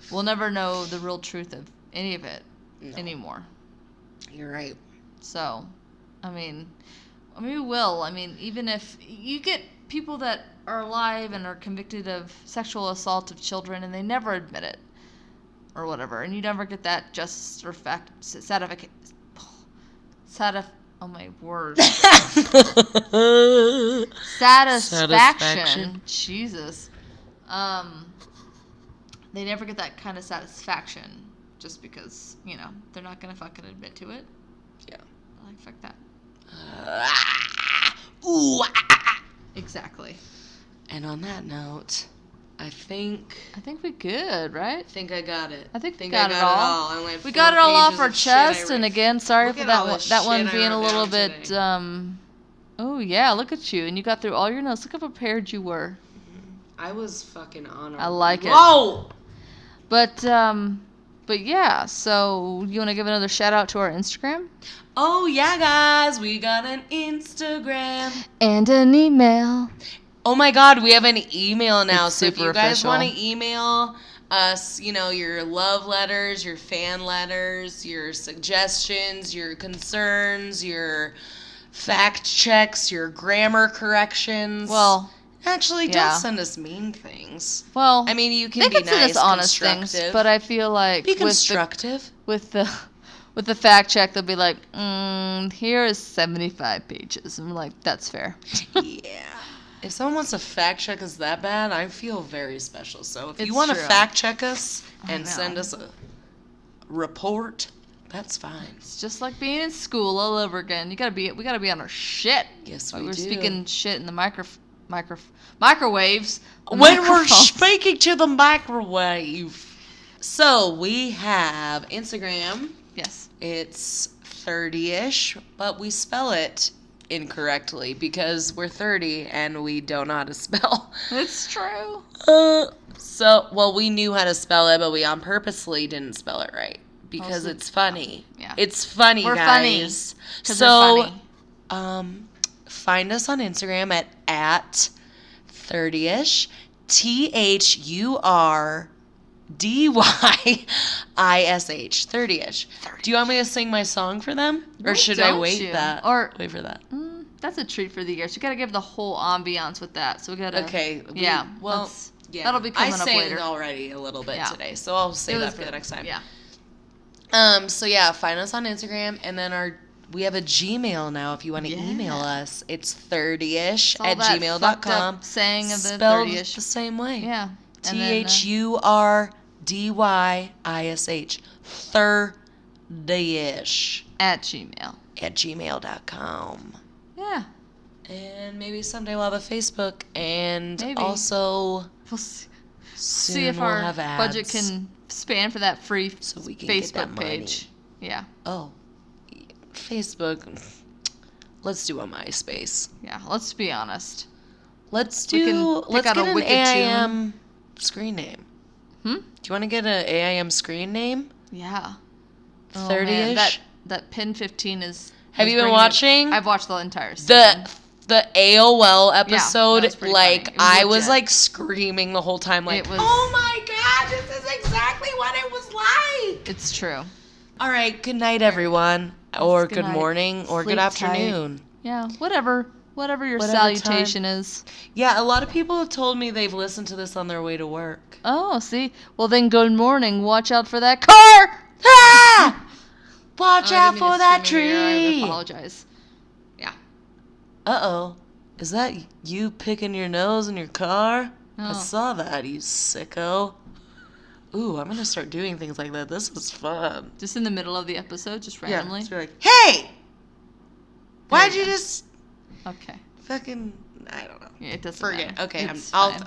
we'll never know the real truth of any of it No. anymore. You're right. So, I mean, we will. I mean, even if you get people that are alive and are convicted of sexual assault of children and they never admit it or whatever, and you never get that justice or oh my word. Satisfaction. Jesus. They never get that kind of satisfaction just because, you know, they're not going to fucking admit to it. Yeah. Like, fuck that. Exactly. And on that note, I think we good, right? I got it. I think we I got it all. I went We 4 got it all off pages our of shit I chest, wrote. and again, sorry Look for at that all the one. That one shit I being a wrote little down bit. today. Oh yeah, look at you, and you got through all your notes. Look how prepared you were. I was fucking on. I like it. Whoa! But yeah. So you want to give another shout out to our Instagram Oh yeah, guys, we got an Instagram. and an email. Oh my God, we have an email now. It's So if super you guys official. want to email us, you know, your love letters, your fan letters, your suggestions, your concerns, your fact checks, your grammar corrections. Well, actually, yeah. don't send us mean things. well, I mean, you can they be can send nice, us honest things, constructive. but I feel like Be constructive. with the fact check, they'll be like, here is 75 pages. And we're like, that's fair. Yeah. If someone wants to fact check us that bad, I feel very special. So if It's you want to true. fact check us and know. send us a report, that's fine. It's just like being in school all over again. We gotta be on our shit. Yes, Like we we're do. speaking shit in the microwaves. the When we're microphones. speaking to the microwave. So we have Instagram. Yes. It's 30-ish, but we spell it incorrectly because we're 30 and we don't know how to spell. It's true. We knew how to spell it, but we on purposely didn't spell it right because it's funny. Yeah. It's funny, We're guys. funny. 'Cause we're funny. Find us on Instagram at 30ish, THURDYISH, 30ish. Do you want me to sing my song for them? Or Why should I don't wait you? wait for that? That's a treat for the ears. We gotta give the whole ambiance with that. So we gotta. Okay. Yeah. That'll be coming up later. I sang already a little bit today, so I'll save that for the next time. Yeah. Find us on Instagram, and then we have a Gmail now if you want to email us. It's 30ish@gmail.com. Saying of the spelled 30ish. the same way. Yeah. THURDYISH. 30ish. @gmail.com. Yeah. And maybe someday we'll have a Facebook, and maybe. also We'll see if our have ads. budget can span for that free so we can Facebook get that page. Money. Yeah. Oh, Facebook. Let's do a MySpace. Yeah, let's be honest. Let's get an AIM screen name. Do you want to get an AIM screen name? Yeah. 30ish? That Pin 15 is... Have you been watching? I've watched the entire season. The AOL episode, yeah, like, I was, like, screaming the whole time, like, oh my God, this is exactly what it was like. It's true. All right, good night, everyone. Or good morning, or good afternoon. Tight. Yeah, whatever your salutation is. Yeah, a lot of people have told me they've listened to this on their way to work. Oh, see? Well, then good morning. Watch out for that car! Ah! Watch out for that tree! I apologize. Yeah. Uh-oh. Is that you picking your nose in your car? No. I saw that, you sicko. Ooh, I'm going to start doing things like that. This was fun. Just in the middle of the episode, just randomly? Yeah, like, hey! Why'd you just... Okay. Fucking... I don't know. Yeah, it doesn't Forget. matter. Okay, Fine.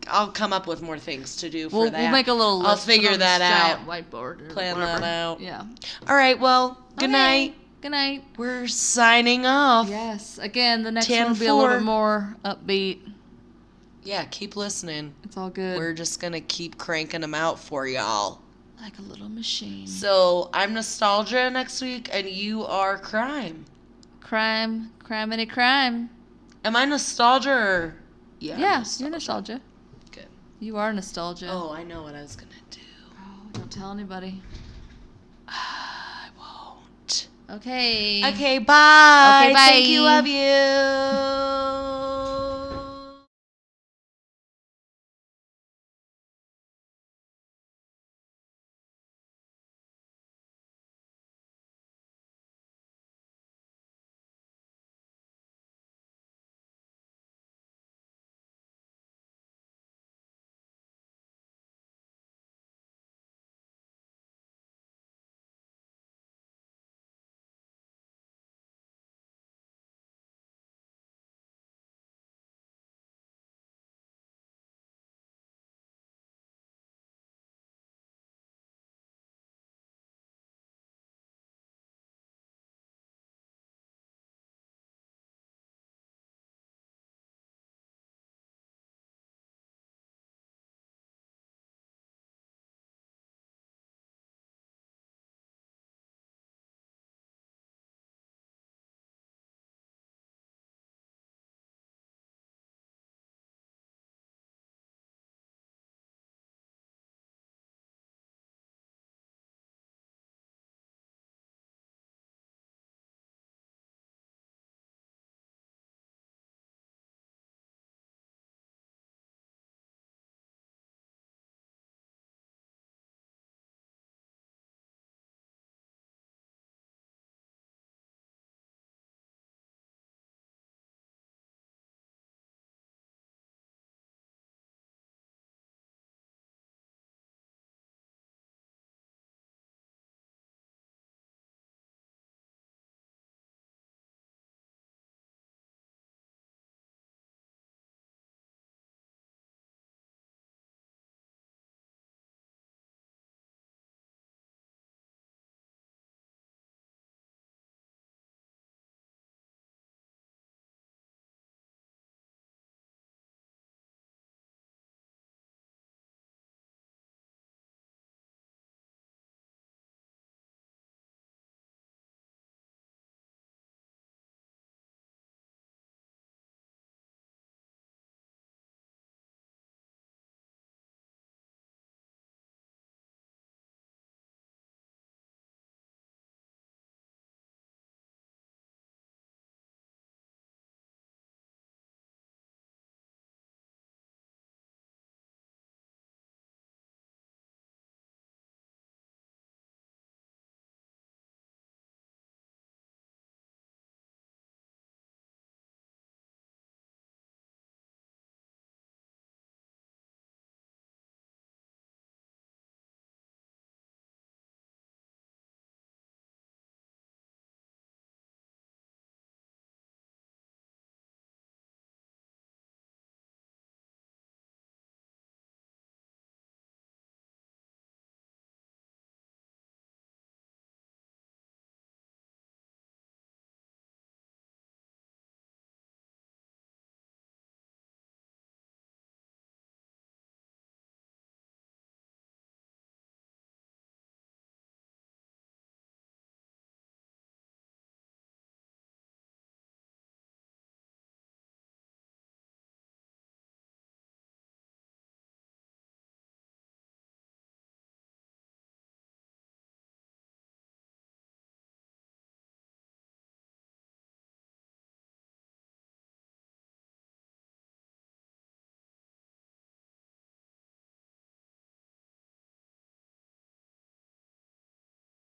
I'll come up with more things to do for that. We'll make a little list. I'll figure that out. Whiteboard or Plan whatever. that out. Yeah. All right, well, good night. Good night. We're signing off. Yes. Again, the next one will be a little bit more upbeat. Yeah, keep listening. It's all good. We're just going to keep cranking them out for y'all. Like a little machine. So, I'm Nostalgia next week, and you are Crime. Criminy crime. Am I Nostalgia or... Yeah, you're Nostalgia. Good. You are Nostalgia. Oh, I know what I was going to do. Oh, don't tell anybody. I won't. Okay. Okay, bye. Okay, bye. Thank you, love you.